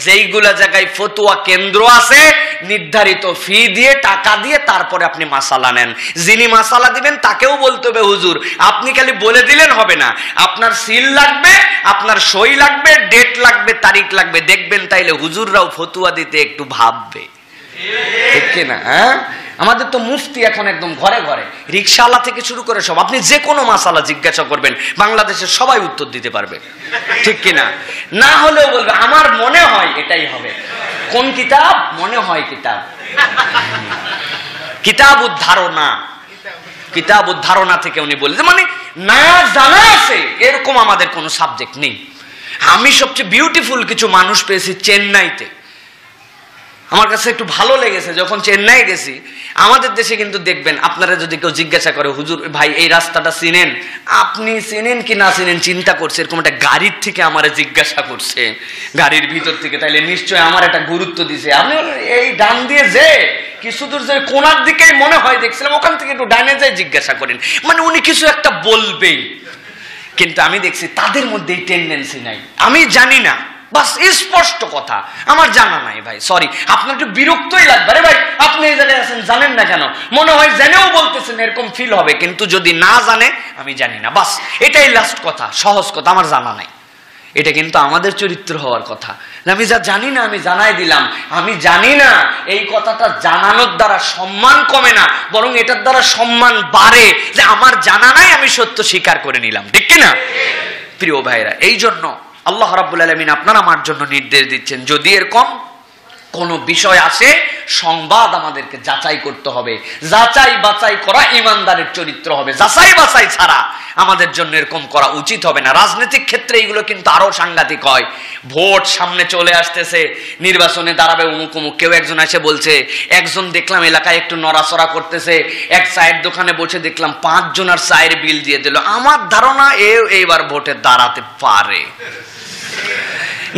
যেইগুলা জায়গায় ফতোয়া কেন্দ্র আছে নির্ধারিত ফি দিয়ে, টাকা দিয়ে, তারপরে আপনি মাসালা নেন। যিনি মাসালা দিবেন তাকেও বলতে হবে, হুজুর আপনি খালি বলে দিলেন হবে না, আপনার সিল লাগবে, আপনার সই লাগবে, ডেট লাগবে, তারিখ লাগবে। দেখবেন তাইলে হুজুররাও ফতোয়া দিতে একটু ভাববে, ঠিক কিনা? হ্যাঁ, আমাদের তো মুফতি এখন একদম ঘরে ঘরে, রিকশাওয়ালা থেকে শুরু করে সব, আপনি যে কোনো মাসালা জিজ্ঞাসা করবেন বাংলাদেশের সবাই উত্তর দিতে পারবে, ঠিক কিনা? না হলেও বলবে আমার মনে হয় এটাই হবে। কোন কিতাব? মনে হয় কিতাব, কিতাব উদ্ধারণা, কিতাব উদ্ধারণা থেকে উনি বললেন, মানে না জানা আছে এরকম আমাদের কোনো সাবজেক্ট নেই। আমি সবচেয়ে বিউটিফুল কিছু মানুষ পেয়েছি চেন্নাইতে। আমার কাছে একটু ভালো লেগেছে যখন চেন্নাই গেছি। আমাদের দেশে কিন্তু দেখবেন, আপনারা যদি কেউ জিজ্ঞাসা করে হুজুর ভাই এই রাস্তাটা চিনেন, আপনি চিনেন কি না চিনেন চিন্তা করছে, এরকম একটা গাড়ির থেকে আমারে জিজ্ঞাসা করছে, গাড়ির ভিতর থেকে, তাইলে নিশ্চয় আমার একটা গুরুত্ব দিছে। আপনি এই ডান দিয়ে যে কিছু দূর যে কোনার দিকেই মনে হয় দেখছিলাম, ওখান থেকে একটু ডানে যাই জিজ্ঞাসা করেন, মানে উনি কিছু একটা বলবেই। কিন্তু আমি দেখছি তাদের মধ্যে এই টেন্ডেন্সি নাই, আমি জানি না, বাস স্পষ্ট কথা, আমার জানা নাই ভাই, সরি। আপনার একটু বিরক্তই লাগবে, আরে ভাই আপনি এই জায়গায় আছেন জানেন না কেন, মনে হয় জেনেও বলতেছেন এরকম ফিল হবে। কিন্তু যদি না জানে আমি জানি না, বাস এটাই লাস্ট কথা, সহজ কথা, আমার জানা নাই। এটা কিন্তু আমাদের চরিত্র হওয়ার কথা। আমি যা জানি না আমি জানাই দিলাম, আমি জানি না, এই কথাটা জানানোর দ্বারা সম্মান কমে না, বরং এটার দ্বারা সম্মান বাড়ে, যে আমার জানা নাই আমি সত্য স্বীকার করে নিলাম, ঠিক কিনা? প্রিয় ভাইরা, এই জন্য আল্লাহ রাব্বুল আলামিন আপনার আমার জন্য নির্দেশ দিচ্ছেন, যদি এরকম কোনো বিষয় আসে সংবাদ আমাদেরকে যাচাই করতে হবে। যাচাই বাছাই করা ইমানদারের চরিত্র হবে। যাচাই বাছাই ছাড়া আমাদের জন্য এরকম করা উচিত হবে না। রাজনৈতিক ক্ষেত্রে এগুলো কিন্তু আরো সাংঘাতিক হয়। ভোট সামনে চলে আসতেছে, নির্বাচনে দাঁড়াবে অমুক অমুক, কেউ একজন এসে বলছে, একজন দেখলাম এলাকায় একটু নড়াচড়া করতেছে, এক চায়ের দোকানে বসে দেখলাম 5 জনের চায়ের বিল দিয়ে দিল। আমার ধারণা এইবার ভোটে দাঁড়াতে পারে।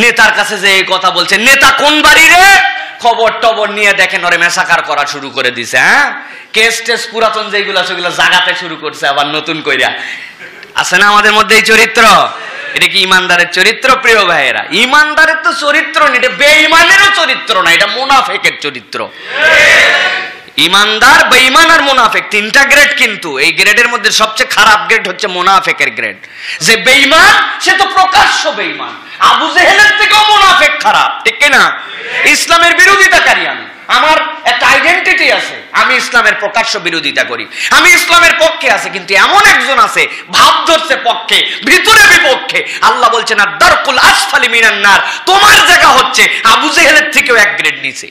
নেতার কাছে যে এই কথা বলছে, নেতা কোন বাড়ি রে, খবর টবর নিয়ে দেখেন ওরে মেসাকার করা শুরু করে দিছে। হ্যাঁ, কেস টেস পুরাতন যেগুলো সেগুলো জাগাতে শুরু করছে আবার নতুন কইরা। আছে না আমাদের মধ্যে এই চরিত্র? এটা কি ইমানদারের চরিত্র প্রিয় ভাইয়েরা? ইমানদারের তো চরিত্র না, এটা বেঈমানেরও চরিত্র না, এটা মুনাফিকের চরিত্র। ইমানদার, বেঈমান আর মুনাফিক 3টা গ্রেড, কিন্তু এই গ্রেডের মধ্যে সবচেয়ে খারাপ গ্রেড হচ্ছে মুনাফিকের গ্রেড। যে বেঈমান সে তো প্রকাশ্য বেঈমান, আবু জেহেলের থেকেও মুনাফিক খারাপ, ঠিক কি না? ইসলামের বিরোধিতাকারী আমি, আমার একটা আইডেন্টিটি আছে, আমি ইসলামের প্রকাশ্য বিরোধিতা করি, আমি ইসলামের পক্ষে আছে, কিন্তু এমন একজন আছে ভাব ধরছে পক্ষে, ভিতরে বিপক্ষে। আল্লাহ বলছেন আর দারকুল আসফালি মিনান নার, তোমার জায়গা হচ্ছে আবু জেহেলের থেকেও 1 গ্রেড নিচে।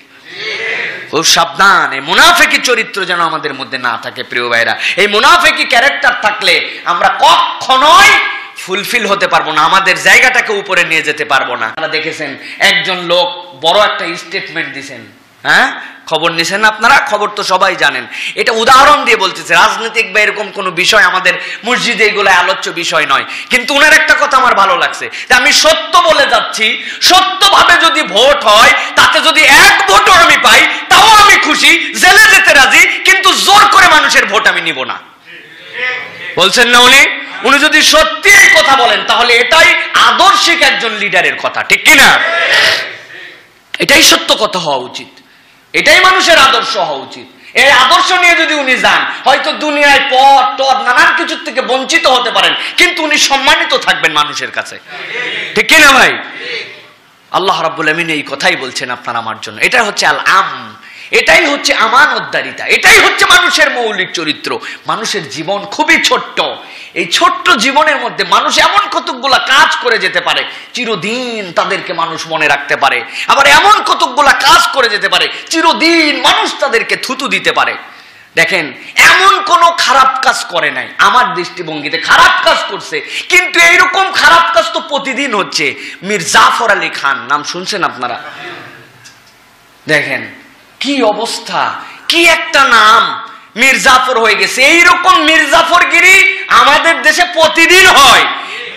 খুব সাবধান, এই মুনাফিকি চরিত্র যেন আমাদের মধ্যে না থাকে প্রিয় ভাইরা। এই মুনাফিকি ক্যারেক্টার থাকলে আমরা কখনোই ফুলফিল হতে পারবো না, আমাদের জায়গাটাকে উপরে নিয়ে যেতে পারবো না। আপনারা দেখেছেন একজন লোক বড় একটা স্টেটমেন্ট দিয়েছেন, হ্যাঁ খবর নিছেন আপনারা, খবর তো সবাই জানেন। এটা উদাহরণ দিয়ে বলতেছে, রাজনৈতিক বা এরকম কোনো বিষয় আমাদের মসজিদে এগুলো আলোচ্য বিষয় নয়, কিন্তু উনার একটা কথা আমার ভালো লাগছে, যে আমি সত্য বলে যাচ্ছি, সত্যভাবে যদি ভোট হয়, তাতে যদি 1 ভোটও আমি পাই তাও আমি খুশি, জেলে যেতে রাজি, কিন্তু জোর করে মানুষের ভোট আমি নিব না। বলছেন না উনি যদি সত্যি এই কথা বলেন, তাহলে এটাই আদর্শিক একজন লিডারের কথা, ঠিক কিনা? এটাই সত্য কথা হওয়া উচিত, এটাই মানুষের আদর্শ হওয়া উচিত। এই আদর্শ নিয়ে যদি উনি যান, হয়তো দুনিয়ায় পথ টথ নানান কিছুর থেকে বঞ্চিত হতে পারেন, কিন্তু উনি সম্মানিত থাকবেন মানুষের কাছে, ঠিক কিনা ভাই? আল্লাহ রাব্বুল আমিন এই কথাই বলছেন আপনার আমার জন্য। এটা হচ্ছে আল আম, এটাই হচ্ছে আমানতদারিতা, এটাই হচ্ছে মানুষের মৌলিক চরিত্র। মানুষের জীবন খুবই ছোট্ট, এই ছোট্ট জীবনের মধ্যে মানুষ এমন কতকগুলা কাজ করে যেতে পারে, চিরদিন তাদেরকে মানুষ মনে রাখতে পারে, আবার এমন কতকগুলা কাজ করে যেতে পারে, চিরদিন মানুষ তাদেরকে থুতু দিতে পারে। দেখেন, এমন কোন খারাপ কাজ করে নাই আমার দৃষ্টিভঙ্গিতে, খারাপ কাজ করছে, কিন্তু এইরকম খারাপ কাজ তো প্রতিদিন হচ্ছে। মীর জাফর আলী খান নাম শুনছেন আপনারা? দেখেন কি অবস্থা, কি একটা নাম, মীর জাফর হয়ে গেছে। এইরকম মীর জাফরগিরি আমাদের দেশে প্রতিদিন হয়,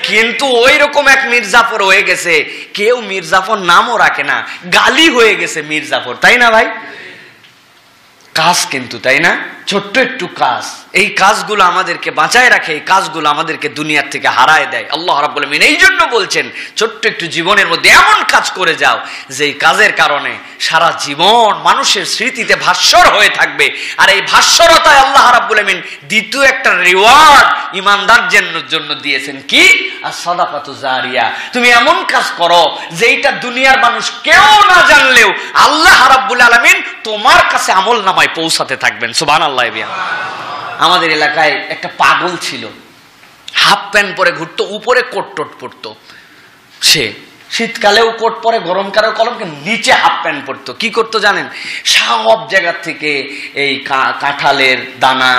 কিন্তু ওই রকম এক মীর জাফর হয়ে গেছে, কেউ মীর জাফর নামও রাখে না, গালি হয়ে গেছে মীর জাফর, তাই না ভাই? কাজ কিন্তু, তাই না? ছোট্ট একটু কাজ, এই কাজগুলো আমাদেরকে বাঁচায় রাখে, এই কাজগুলো আমাদেরকে দুনিয়ার থেকে হারায় দেয়। আল্লাহ রাব্বুল আমিন এই জন্য বলছেন, ছোট্ট একটু জীবনের মধ্যে এমন কাজ করে যাও, যেই কাজের কারণে সারা জীবন মানুষের স্মৃতিতে ভাস্বর হয়ে থাকবে। আর এই ভাস্বরতায় আল্লাহ রাব্বুল আমিন দ্বিতীয় একটা রিওয়ার্ড ইমানদারদের জন্য দিয়েছেন, কি? as-সাদাকাতু জারিয়া। তুমি এমন কাজ করো যেটা দুনিয়ার মানুষ কেউ না জানলেও আল্লাহ রাব্বুল আলামিন তোমার কাছে আমলনামায় পৌঁছাতে থাকবেন। সুবহানাল্লাহ। আমাদের এলাকায় একটা পাগল ছিল, হাফ প্যান্ট পরে ঘুরতো, উপরে কোট টোট পরতো। সে শীতকালেও কোট পরে, গরমকালেও কলম, নিচে হাফ প্যান্ট পরতো। কি করতো জানেন? সব জায়গা থেকে এই কাঁঠালের দানা,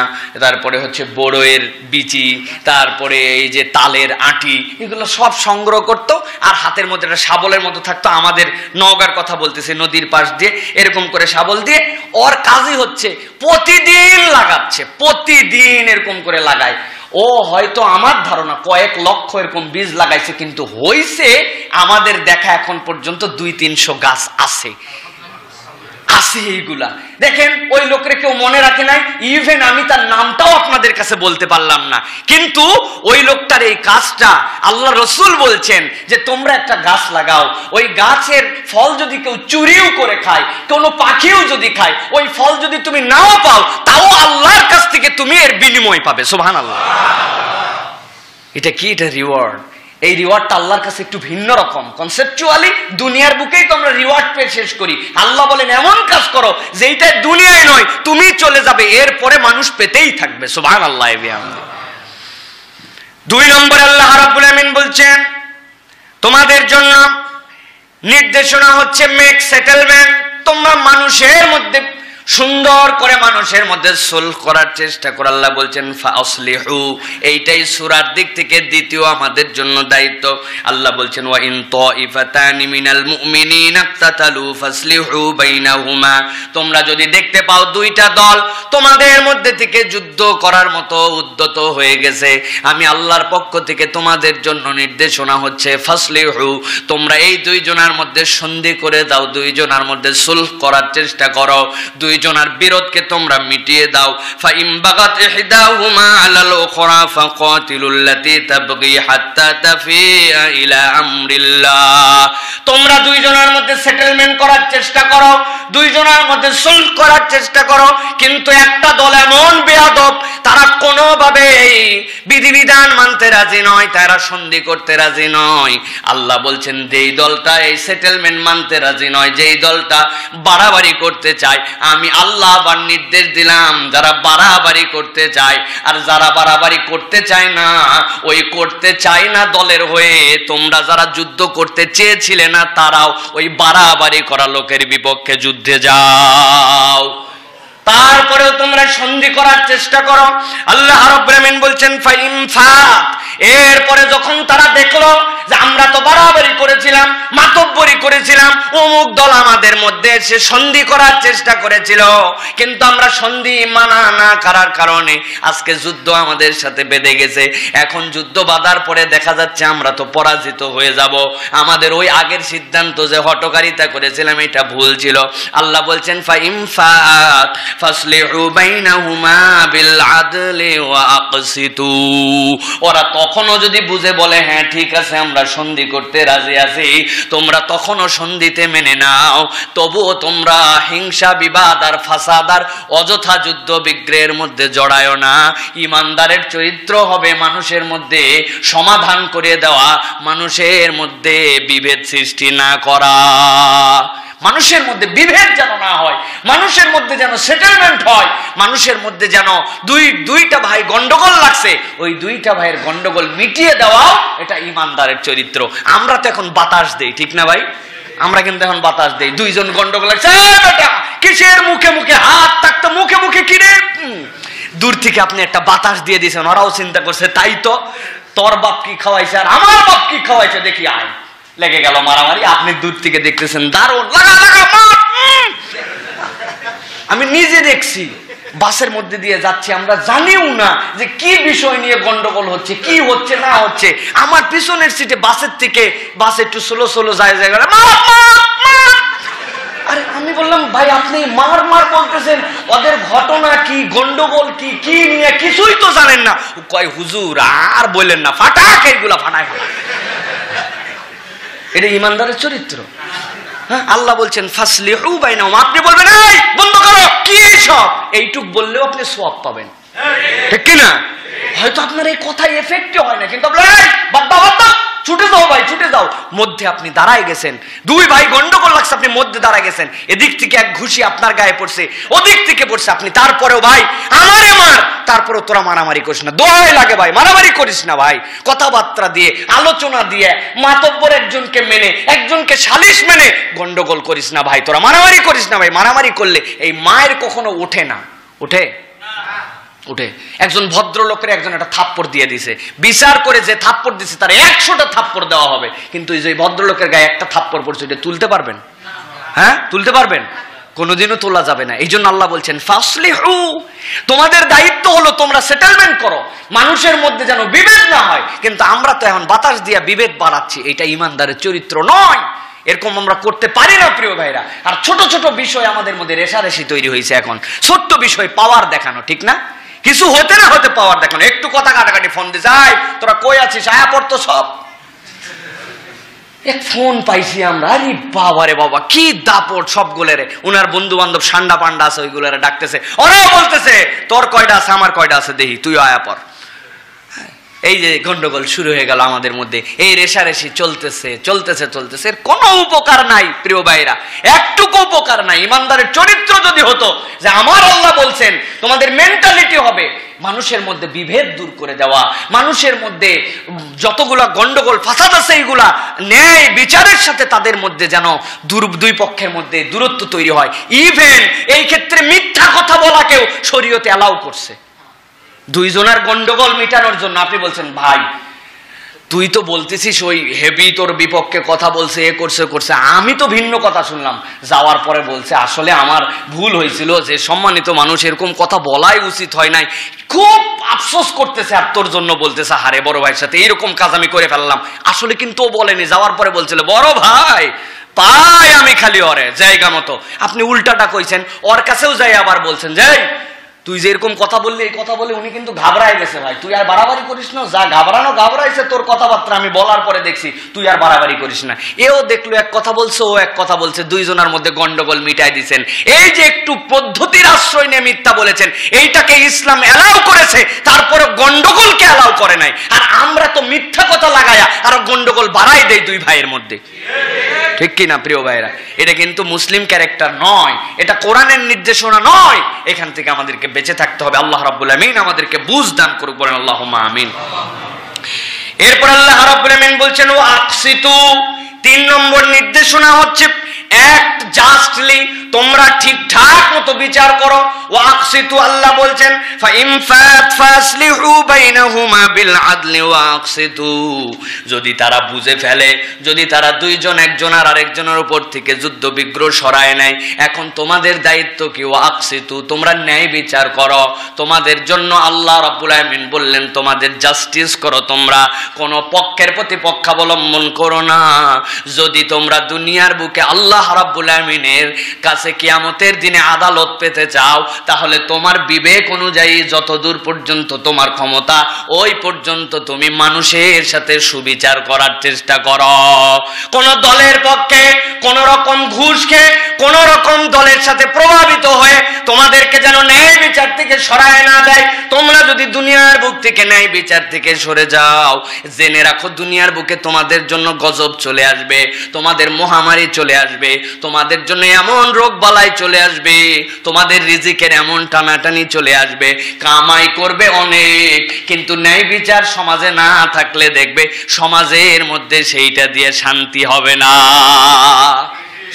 তারপরে হচ্ছে বড়ইয়ের বিচি, তারপরে এই যে তালের আটি, এগুলো সব সংগ্রহ করত, আর হাতের মধ্যে একটা শাবলের মতো থাকতো। আমাদের নওগাঁর কথা বলতেছে, নদীর পাশ দিয়ে এরকম করে শাবল দিয়ে, ওর কাজই হচ্ছে প্রতিদিন লাগাচ্ছে, প্রতিদিন এরকম করে লাগায়। ও হয়তো আমার ধারণা কয়েক লক্ষ এরকম বীজ লাগাইছে, কিন্তু হইছে আমাদের দেখা এখন পর্যন্ত 200-300 গাছ আছে। এইগুলা দেখেন, ওই লোকের কেউ মনে রাখে নাই, ইভেন আমি তার নামটাও আপনাদের কাছে বলতে পারলাম না, কিন্তু ওই লোকটার এই কাজটা আল্লাহ রসুল বলছেন যে তোমরা একটা গাছ লাগাও, ওই গাছের ফল যদি কেউ চুরিও করে খায়, কোনো পাখিও যদি খায়, ওই ফল যদি তুমি নাও পাও, তাও আল্লাহর কাছ থেকে তুমি এর বিনিময় পাবে। সুবহানাল্লাহ। এটা কি? এটা রিওয়ার্ড। এই রিওয়ার্ডটা আল্লাহর কাছে একটু ভিন্ন রকম। কনসেপচুয়ালি দুনিয়ার বুকেই তো আমরা রিওয়ার্ড পেয়ে শেষ করি। আল্লাহ বলেন এমন কাজ করো যেটা দুনিয়ায় নয়, তুমি চলে যাবে, এরপরে মানুষ পেতেই থাকবে। সুবহানাল্লাহ। 2 নম্বরে আল্লাহ রাব্বুল আমিন বলছেন, তোমাদের জন্য নির্দেশনা হচ্ছে মেক সেটেলমেন্ট। তোমরা মানুষ মানুষের মধ্যে সুন্দর করে মানুষের মধ্যে সুলহ করার চেষ্টা করে। আল্লাহ বলছেন ফাসলিহু, এইটাই সূরার দিক থেকে দ্বিতীয় আমাদের জন্য দায়িত্ব। আল্লাহ বলছেন ওয়া ইন তাইফাতানি মিনাল মুমিনিনা ইকতাতালু ফাসলিহু বাইনাহুমা, তোমরা যদি দেখতে পাও দুইটা দল তোমাদের মধ্যে থেকে যুদ্ধ করার মতো উদ্যত হয়ে গেছে, আমি আল্লাহর পক্ষ থেকে তোমাদের জন্য নির্দেশনা হচ্ছে ফাসলিহু, তোমরা এই দুইজনের মধ্যে সন্ধি করে দাও, দুইজনের মধ্যে সুলহ করার চেষ্টা করো, দুইজনের বিরোধকে তোমরা মিটিয়ে দাও। ফাইম বাগাত ইহদাহুমা আলাল উখরা ফাকাতিলুল্লাতী তাবগী হাত্তা তাফিয়া ইলা আমরিল্লাহ, তোমরা দুইজনের মধ্যে সেটেলমেন্ট করার চেষ্টা করো, দুইজনের মধ্যে সুলহ করার চেষ্টা করো, কিন্তু একটা দল এমন বেয়াদব, তারা কোনোভাবে বিধিবিধান মানতে রাজি নয়, তারা সন্ধি করতে রাজি নয়। আল্লাহ বলছেন যেই দলটা এই সেটেলমেন্ট মানতে রাজি নয়, যেই দলটা বাড়াবাড়ি করতে চায়, আমি আল্লাহ আবার নির্দেশ দিলাম যারা বাড়াবাড়ি করতে চায় আর যারা বাড়াবাড়ি করতে চায় না, ওই করতে চায় না দলের হয়ে তোমরা যারা যুদ্ধ করতে চেয়েছিলে না, তারাও ওই বাড়াবাড়ি করা লোকের বিপক্ষে যুদ্ধে যাও, তারপরেও তোমরা সন্ধি করার চেষ্টা করো। আল্লাহ রাব্বুল আমিন বলছেন ফাইন ফাত, এরপরে যখন তারা দেখলো যে আমরা তো বাড়াবাড়ি করেছিলাম, মাতব্বরি করেছিলাম, অমুক দল আমাদের মধ্যে এসে সন্ধি করার চেষ্টা করেছিল, কিন্তু আমরা সন্ধি মানা না করার কারণে আজকে যুদ্ধ আমাদের সাথে বেঁধে গেছে, এখন যুদ্ধ বাঁধার পরে দেখা যাচ্ছে আমরা তো পরাজিত হয়ে যাব, আমাদের ওই আগের সিদ্ধান্ত যে হটকারিতা করেছিলাম এটা ভুল ছিল। আল্লাহ বলছেন ফাইন ফাত ফাসলিহু বাইনাহুমা বিল আদলি ওয়া আকসিতু, ওরা তখনও যদি বুঝে বলে হ্যাঁ ঠিক আছে আমরা সন্ধি করতে রাজি আছি, তোমরা তখনও সন্ধিতে মেনে নাও, তবুও তোমরা হিংসা বিবাদ আর ফাসাদ আর অযথা যুদ্ধ বিগ্রহের মধ্যে জড়ায় না। ইমানদারের চরিত্র হবে মানুষের মধ্যে সমাধান করে দেওয়া, মানুষের মধ্যে বিভেদ সৃষ্টি না করা, মানুষের মধ্যে বিভেদ যেন না হয়, মানুষের মধ্যে যেন সেটেলমেন্ট হয়, মানুষের মধ্যে যেন দুইটা ভাই গন্ডগোল লাগছে, ওই দুইটা ভাইয়ের গন্ডগোল মিটিয়ে দেওয়া, এটা ইমানদারের চরিত্র। আমরা তো এখন বাতাস দেই, ঠিক না ভাই? আমরা কিন্তু এখন বাতাস দেই, দুইজন গন্ডগোল লাগছে, বেটা কিসের মুখে মুখে হাত থাকতো, মুখে মুখে কিরে, দূর থেকে আপনি একটা বাতাস দিয়ে দিয়েছেন, ওরাও চিন্তা করছে তাই তো, তোর বাপ কি খাওয়াইছে আর আমার বাপ কি খাওয়াইছে দেখি আয়, লেগে গেল মারামারি, আপনি দূর থেকে দেখতেছেন দারুণ লাগা লাগা মার। আমি নিজে দেখছি বাসের মধ্যে দিয়ে যাচ্ছি, আমরা জানিও না যে কি বিষয় নিয়ে গন্ডগোল হচ্ছে, কি হচ্ছে না হচ্ছে, আমার পিছনের সিটে বাসের থেকে বাস একটু স্লো স্লো যায় যায়, আরে আমি বললাম ভাই আপনি মার মার বলতেছেন, ওদের ঘটনা কি, গন্ডগোল কি, কি নিয়ে কিছুই তো জানেন না। কয় হুজুর আর বললেন না, ফাটাক এইগুলা ফাটায় ফাটায়, এটা ইমানদারের চরিত্র। হ্যাঁ, আল্লাহ বলছেন ফাসলিহু বাইনাহুম, আপনি বলবেন এই বন্ধ করো কি এইসব, এইটুক বললেও আপনি সওয়াব পাবেন, ঠিক কি না? হয়তো আপনার এই কথা এফেক্টই হয় না, কিন্তু ছুটে যাও ভাই, ছুটে যাও, মধ্যে আপনি দাঁড়ায় গেছেন, দুই ভাই গন্ডগোল লাগছে, আপনি মধ্যে দাঁড়ায় গেছেন, এদিক থেকে এক ঘুষি আপনার গায়ে পড়ছে, ওদিক থেকে পড়ছে, আপনি তারপরেও ভাই আমারে মার, তারপরেও তোরা মারামারি করিস না, দোহাই লাগে ভাই মারামারি করিস না ভাই, কথাবার্তা দিয়ে আলোচনা দিয়ে মাতব্বর একজনকে মেনে একজনকে সালিশ মেনে গন্ডগোল করিস না ভাই, তোরা মারামারি করিস না ভাই, মারামারি করলে এই মায়ের কখনো ওঠে না, ওঠে উঠে। একজন ভদ্রলোকের একজন একটা থাপ্পড় দিয়ে দিছে, বিচার করে যে থাপ্পড় দিছে তার 100টা থাপ্পড় দেওয়া হবে, কিন্তু এই যে ভদ্রলোকের গায়ে একটা থাপ্পড় পড়ছে, এটা তুলতে পারবেন? হ্যাঁ, তুলতে পারবেন? কোনোদিনও তোলা যাবে না। এই জন্য আল্লাহ বলছেন ফাসলিহু, তোমাদের দায়িত্ব হলো তোমরা সেটেলমেন্ট করো, মানুষের মধ্যে যেন বিভেদ না হয়, কিন্তু আমরা তো এখন বাতাস দিয়া বিভেদ বাড়াচ্ছি, এটা ইমানদারের চরিত্র নয়, এরকম আমরা করতে পারি না প্রিয় ভাইরা। আর ছোট ছোট বিষয় আমাদের মধ্যে রেশারেশি তৈরি হয়েছে, এখন ছোট্ট বিষয় পাওয়ার দেখানো, ঠিক না? কিছু হতে না হতে পাওয়ার দেখানো, একটু কথা কাটাকাটি, ফোন দিয়ে যাই তোরা কই আছিস, আয়া পড়তো সব, এক ফোন পাইছি আমরা, আরে বাবা রে বাবা কি দাপট সবগুলোর, উনার বন্ধু বান্ধব সান্ডা পান্ডা আছে ওইগুলোরে ডাকতেছে, ওরাও বলতেছে তোর কয়টা আছে আমার কয়টা আছে দেখি, তুই আয়া পর। এই যে গন্ডগোল শুরু হয়ে গেল আমাদের মধ্যে, এই রেশারেশি চলতেছে চলতেছে চলতেছে, এর কোনো উপকার নাই প্রিয় ভাইরা, একটুকু উপকার নাই। ইমানদারের চরিত্র যদি হতো যে আমার আল্লাহ বলছেন, তোমাদের মেন্টালিটি হবে মানুষের মধ্যে বিভেদ দূর করে দেওয়া, মানুষের মধ্যে যতগুলা গন্ডগোল ফাসাদ আছে এইগুলা ন্যায় বিচারের সাথে তাদের মধ্যে যেন দুই পক্ষের মধ্যে দূরত্ব তৈরি হয়। ইভেন এই ক্ষেত্রে মিথ্যা কথা বলাকেও শরীয়তে অ্যালাউ করছে। দুইজনের গন্ডগোল মিটানোর জন্য আপনি বলছেন ভাই তুই তো বলতেছিস ওই হেভি তোর বিপক্ষে কথা বলছে, এ করছে করছে, আমি তো ভিন্ন কথা শুনলাম। যাওয়ার পরে বলছে আসলে আমার ভুল হয়েছিল, যে সম্মানিত মানুষ এরকম কথা বলাই উচিত হয় নাই, খুব আফসোস করতেছে, আর তোর জন্য বলতেছে হারে বড় ভাইয়ের সাথে এইরকম কাজ আমি করে ফেললাম। আসলে কিন্তু ও বলেনি, যাওয়ার পরে বলছিল বড় ভাই পাই আমি খালি ওরে জায়গা মতো। আপনি উল্টাটা কইছেন, ওর কাছেও যাই আবার বলছেন যাই তুই যে এরকম কথা বললি, এই কথা বলে উনি কিন্তু ঘাবড়ায় গেছে ভাই, তুই আর বাড়াবাড়ি করিস না, যা ঘাবড়াইছে তোর কথাবার্তা আমি বলার পরে দেখছি, তুই আর বাড়াবাড়ি করিস না। এও দেখলো এক কথা বলছে, ও এক কথা বলছে, দুইজনের মধ্যে গন্ডগোল মিটাই দিচ্ছেন। এই যে একটু পদ্ধতির আশ্রয় নিয়ে মিথ্যা বলেছেন, এইটাকে ইসলাম অ্যালাউ করেছে, তারপরে গন্ডগোলকে অ্যালাউ করে নাই। আর আমরা তো মিথ্যা কথা লাগায়া আরো গন্ডগোল বাড়াই দেই দুই ভাইয়ের মধ্যে, ঠিক কি না প্রিয় ভাইরা? এটা কিন্তু মুসলিম ক্যারেক্টার নয়, এটা কোরআনের নির্দেশনা নয়। এখান থেকে আমাদেরকে বেঁচে থাকতে হবে। আল্লাহ রাব্বুল আমিন আমাদেরকে বুঝ দান করুক, বলেন আল্লাহুম্মা আমিন। এরপর আল্লাহ রাব্বুল আমিন বলছেন ও আকসিতু, 3 নম্বর নির্দেশনা হচ্ছে অ্যাক্ট জাস্টলি, তোমরা ঠিকঠাক মতো বিচার করো। ওয়া আকসিতু, আল্লাহ বলছেন ফাইন ফাসলিহু বাইনাহুমা বিল আদলি ওয়া আকসিতু, যদি তারা বুঝে ফেলে, যদি তারা দুইজন একজন আর আরেকজনের উপর থেকে যুদ্ধ বিগ্রহ সরায় নেয়, এখন তোমাদের দায়িত্ব কি? ওয়া আকসিতু, তোমরা ন্যায় বিচার করো। তোমাদের জন্য আল্লাহ রাব্বুল আমিন বললেন তোমাদের জাস্টিস করো, তোমরা কোনো পক্ষের প্রতি পক্ষাবলম্বন করো না। যদি তোমরা দুনিয়ার বুকে আল্লাহ রাব্বুল আমিনের কাছে কিয়ামতের দিনে আদালত পেতে চাও, তাহলে তোমার বিবেক অনুযায়ী যতদূর পর্যন্ত তোমার ক্ষমতা, ওই পর্যন্ত তুমি মানুষের সাথে সুবিচার করার চেষ্টা করো। কোন দলের পক্ষে কোন রকম ঘুষ খেয়ে, কোন রকম দলের সাথে প্রভাবিত হয়ে তোমাদেরকে যেন ন্যায় বিচার থেকে সরায় না দেয়। তোমরা যদি দুনিয়ার বুক থেকে ন্যায় বিচার থেকে সরে যাও, জেনে রাখো দুনিয়ার বুকে তোমাদের জন্য গজব চলে আসবে, তোমাদের মহামারী চলে আসবে, তোমাদের জন্য এমন রোগ বালাই চলে আসবে, তোমাদের রিজিকের এমন টানাটানি চলে আসবে, কামাই করবে অনেক, কিন্তু ন্যায় বিচার সমাজে না থাকলে দেখবে সমাজের মধ্যে সেইটা দিয়ে শান্তি হবে না।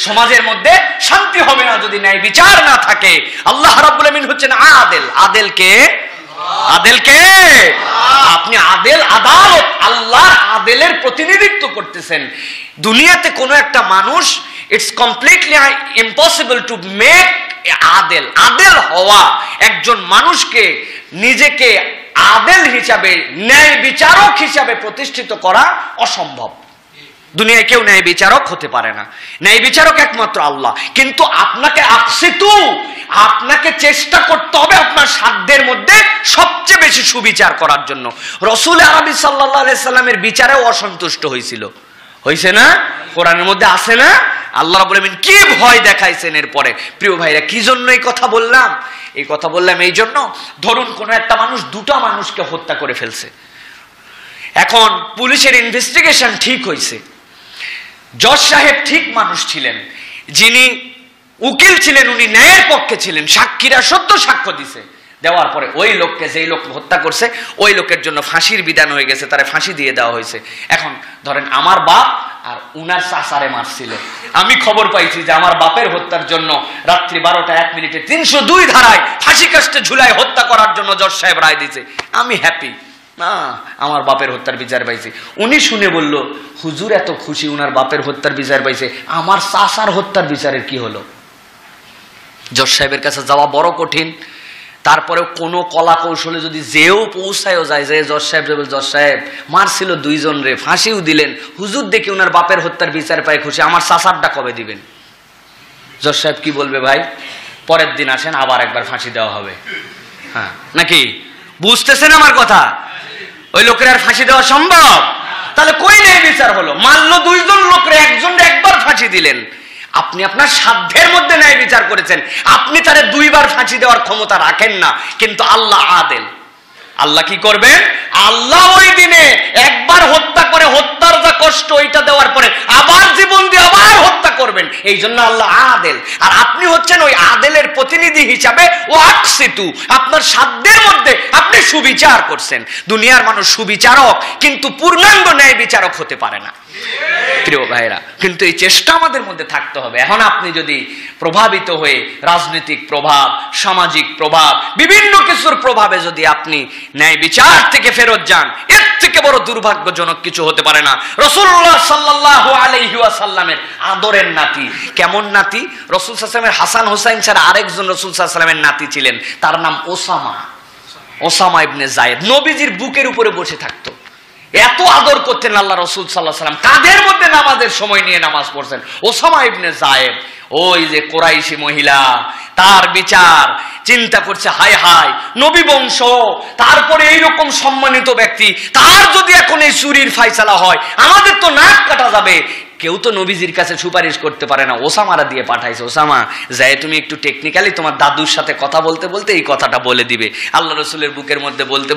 সমাজের মধ্যে শান্তি হবে না যদি ন্যায় বিচার না থাকে। আল্লাহ রাব্বুল আমিন হচ্ছেন আদেল। আদেলকে আদেলকে আপনি আদেল, আদালত, আল্লাহর আদেলের প্রতিনিধিত্ব করতেছেন। দুনিয়াতে কোনো একটা মানুষ, it's completely impossible to make আদেল। আদেল হওয়া, একজন মানুষকে নিজেকে আদেল হিসাবে, ন্যায় বিচারক হিসাবে প্রতিষ্ঠিত করা অসম্ভব। দুনিয়ায় কেউ ন্যায় বিচারক হতে পারে না, ন্যায় বিচারক একমাত্র আল্লাহ। কিন্তু আপনাকে আকসিতু, আপনাকে চেষ্টা করতে হবে আপনার সাধ্যের মধ্যে সবচেয়ে বেশি সুবিচার করার জন্য। রাসূল আরবি সাল্লাল্লাহু আলাইহি সাল্লামের বিচারেও অসন্তুষ্ট হয়েছিল, হয়েছে না? কোরআনের মধ্যে আছে না? আল্লাহ রাব্বুল আমিন কি ভয় দেখাইছেন এরপরে। প্রিয় ভাইরা, কি জন্য এই কথা বললাম? এই কথা বললাম এই জন্য, ধরুন কোনো একটা মানুষ দুটা মানুষকে হত্যা করে ফেলছে, এখন পুলিশের ইনভেস্টিগেশন ঠিক হয়েছে, জজ সাহেব ঠিক মানুষ ছিলেন, যিনি উকিল ছিলেন উনি ন্যায়ের পক্ষে ছিলেন, সাক্ষীরা সত্য সাক্ষ্য দিছে, দেওয়ার পরে ওই লোককে, যেই লোক হত্যা করছে ওই লোকের জন্য ফাঁসির বিধান হয়ে গেছে, তারে ফাঁসি দিয়ে দেওয়া হয়েছে। এখন ধরেন আমার বাপ আর উনার চাচারে মারছিল, আমি খবর পাইছি যে আমার বাপের হত্যার জন্য রাত্রি 12টা 1 মিনিটে 302 ধারায় ফাঁসি কাস্টে ঝুলায় হত্যা করার জন্য জজ সাহেব রায় দিয়েছে। আমি হ্যাপি, না আমার বাপের হত্যার বিচার পাইছে। উনি শুনে বলল হুজুর এত খুশি উনার বাপের হত্যার বিচার পাইছে, আমার চাচার হত্যার বিচারের কি হলো? জজ সাহেবের কাছে যাওয়া বড় কঠিন। তারপরে কোনো কলা কৌশলে যদি যেও পৌঁছায়ও যায়, যে জজ সাহেব জজ সাহেব মারছিল 2 জন রে, ফাঁসিও দিলেন, হুজুর দেখি উনার বাপের হত্যার বিচার পাই খুশি, আমার চাচারটা কবে দিবেন? জজ সাহেব কি বলবে? ভাই পরের দিন আসেন, আবার একবার ফাঁসি দেওয়া হবে। হ্যাঁ নাকি? বুঝতেছেন আমার কথা? ওই লোকের আর ফাঁসি দেওয়া সম্ভব? তাহলে কই ন্যায় বিচার হলো? মারলো 2 জন লোকরে, একজন একবার ফাঁসি দিলেন। আপনি আপনার সাধ্যের মধ্যে ন্যায় বিচার করেছেন, আপনি তারে 2 বার ফাঁসি দেওয়ার ক্ষমতা রাখেন না, কিন্তু আল্লাহ আদেল। আল্লাহ কি করবেন? আল্লাহ ওই দিনে একবার হত্যা করে হত্যার যা কষ্ট ওইটা দেওয়ার পরে আবার জীবন দিয়ে আবার হত্যা করবেন। এই জন্য আল্লাহ আদেল, আর আপনি হচ্ছেন ওই আদেলের প্রতিনিধি হিসাবে। ও আকসিতু, আপনার সাধ্যের মধ্যে আপনি সুবিচার করছেন। দুনিয়ার মানুষ সুবিচারক কিন্তু পূর্ণাঙ্গ ন্যায় বিচারক হতে পারে না প্রিয় ভাইরা, কিন্তু এই চেষ্টা আমাদের মধ্যে থাকতে হবে। এখন আপনি যদি প্রভাবিত হয়ে রাজনৈতিক প্রভাব, সামাজিক প্রভাব, বিভিন্ন কিছুর প্রভাবে যদি আপনি ন্যায় বিচার থেকে ফেরত যান, এর থেকে বড় দুর্ভাগ্যজনক কিছু হতে পারে না। রাসূলুল্লাহ সাল্লাল্লাহু আলাইহি ওয়াসাল্লামের আদরের নাতি, কেমন নাতি? রাসূল সাল্লাল্লাহু আলাইহি ওয়াসাল্লামের হাসান হোসাইন ছাড়া আরেকজন রাসূল সাল্লাল্লাহু আলাইহি ওয়াসাল্লামের নাতি ছিলেন, তার নাম ওসামা ইবনে যায়েদ। নবীজির বুকের উপরে বসে থাকতো, এত আদর করতেন আল্লাহ রাসূল সাল্লাল্লাহু আলাইহি ওয়াসাল্লাম। কাদের মধ্যে নামাজের সময় নিয়ে নামাজ পড়ছেন? ওসামা ইবনে যায়েদ। ওই যে কোরাইশি মহিলা, তার বিচার চিন্তা করছে, হায় হায় নবী বংশ, তারপরে এইরকম সম্মানিত ব্যক্তি, তার যদি এখন এই চুরির ফায়সালা হয় আমাদের তো নাক কাটা যাবে। কেউ তো নবীজির কাছে সুপারিশ করতে পারে না, ওসামারা দিয়ে পাঠাইছে। ওসামা যাই তুমি একটু টেকনিক্যালি তোমার দাদুর সাথে কথা বলতে বলতে এই কথাটা বলে দিবে। আল্লাহ রসুলের বুকের মধ্যে বলতে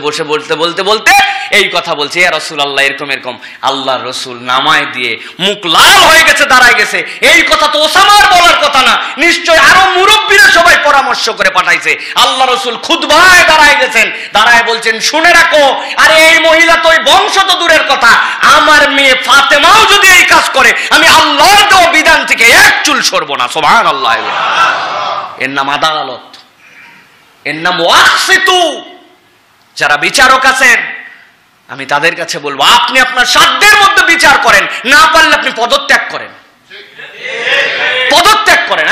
বলতে এই কথা বলছে, ইয়া রাসূলুল্লাহ এরকম এরকম। আল্লাহ রসুল নামায় দিয়ে মুখ লাল হয়ে গেছে, দাঁড়ায় গেছে। এই কথা তো ওসামার বলার কথা না, নিশ্চয় আরো মুরব্বীরা সবাই পরামর্শ করে পাঠাইছে। আল্লাহ রসুল খুতবায় দাঁড়ায় গেছেন, দাঁড়ায় বলছেন, শুনে রাখো, আরে এই মহিলা তো ওই বংশ তো দূরের কথা, আমার মেয়ে ফাতেমাও যদি এই কাজ করে আমি আল্লাহর দেওয়া বিধান থেকে এক চুল সরব না। সুবহানাল্লাহ। এর নাম আদালত, এর নাম ওয়াকসিতু। যারা বিচারক আছেন আমি তাদের কাছে বলবো, আপনি আপনার সাধ্যের মধ্যে বিচার করেন, না পারলে আপনি পদত্যাগ করেন।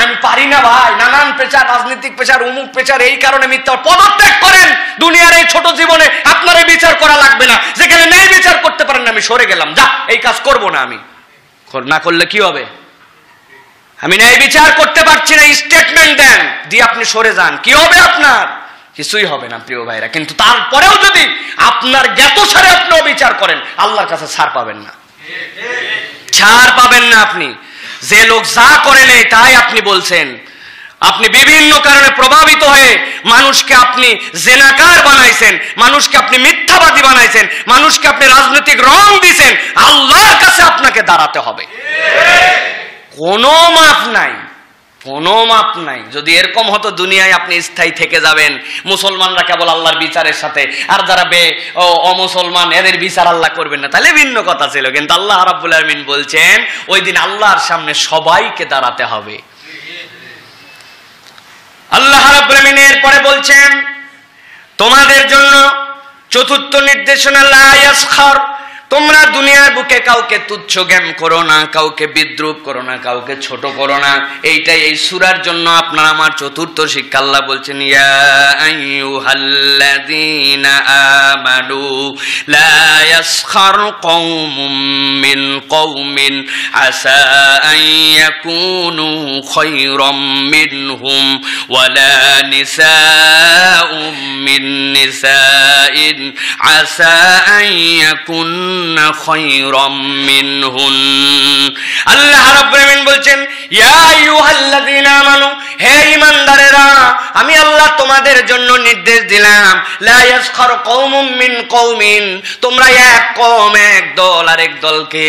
আমি পারি না ভাই, নানান পেশার, রাজনৈতিক পেশার, উমুক পেশার, এই কারণে মিথ্যা, পদত্যাগ করেন। দুনিয়ার এই ছোট জীবনে আপনার বিচার করা লাগবে না। যেখানে ন্যায় বিচার করতে পারেন না, আমি সরে গেলাম, যা এই কাজ করব না। আমি না করলে কি হবে? আমি ন্যায় বিচার করতে পারছি না, স্টেটমেন্ট দেন, দিয়ে আপনি সরে যান, কি হবে? আপনার কিছুই হবে না প্রিয় ভাইরা। কিন্তু তারপরেও যদি আপনার জ্ঞাতসারে আপনি বিচার করেন, আল্লাহর কাছে ছাড় পাবেন না, ছাড় পাবেন না। আপনি যে লোক যা করে নেই তাই আপনি বলছেন, আপনি বিভিন্ন কারণে প্রভাবিত হয়ে মানুষকে আপনি জেনাকার বানাইছেন, মানুষকে আপনি মিথ্যাবাদী বানাইছেন, মানুষকে আপনি রাজনৈতিক রং দিয়েছেন। আল্লাহর কাছে আপনাকে দাঁড়াতে হবে, কোনো মাপ নাই, কোনো মাপ নাই। যদি এরকম হতো দুনিয়ায় আপনি স্থায়ী থেকে যাবেন, মুসলমানরা কেবল আল্লাহর বিচারের সাথে, আর যারা অমুসলমান এদের বিচার আল্লাহ করবেন না, তাহলে ভিন্ন কথা ছিল। কিন্তু আল্লাহ রাব্বুল আলামিন বলছেন ওই দিন আল্লাহর সামনে সবাইকে দাঁড়াতে হবে। আল্লাহ রাব্বুল আলামিন এরপরে বলছেন তোমাদের জন্য চতুর্থ নির্দেশনা, লা ইয়াসখার, তোমরা দুনিয়ার বুকে কাউকে তুচ্ছ জ্ঞান করো না, কাউকে বিদ্রুপ করো না, কাউকে ছোট করো না। এইটাই এই সূরার জন্য আপনার আমার চতুর্থ শিক্ষা। আল্লাহ বলছেন, ইয়া আইয়ুহাল্লাযীনা আমানু লা ইয়াসখার কওমুম মিন কওমিন আসা আন ইয়াকুনু খায়রাম মিনহুম ওয়ালা নিসাউম মিন নিসাইন আসা আন ইয়াকুন খায়রাম মিনহুন। আল্লাহ রাব্বুল আলামিন বলছেন, ইয়া আইয়ুহাল্লাযীনা আমানু, হে ঈমানদারেরা, আমি আল্লাহ তোমাদের জন্য নির্দেশ দিলাম, লা ইয়াসখার কওমুম মিন কওমিন, তোমরা এক কওম, এক দল আরেক দলকে,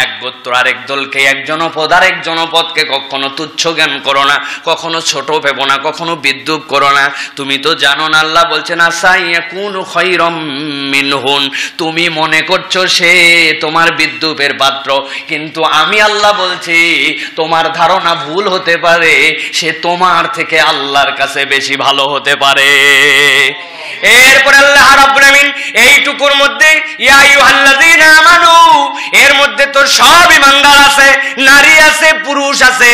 এক গোত্র আরেক দলকে, এক জনপদ আরেক জনপদকে কখনো তুচ্ছ জ্ঞান করো না, কখনো ছোট ভেবো না, কখনো বিদ্রুপ করো না। তুমি তো জানো না, আল্লাহ বলছেন আসা ইয়াকুনু খায়রাম মিনহুন, তুমি মনে করছো সে তোমার বিদ্রুপের পাত্র, কিন্তু আমি আল্লাহ বলছি তোমার ধারণা ভুল হতে পারে, সে তোমার থেকে আল্লাহর কাছে বেশি ভালো হতে পারে। এরপরে আল্লাহ রাব্বুল আলামিন এইটুকুর মধ্যে ইয়া আইয়ুহাল্লাযীনা আমানু, এর মধ্যে তো সব ঈমানদার আছে, নারী আছে, পুরুষ আছে,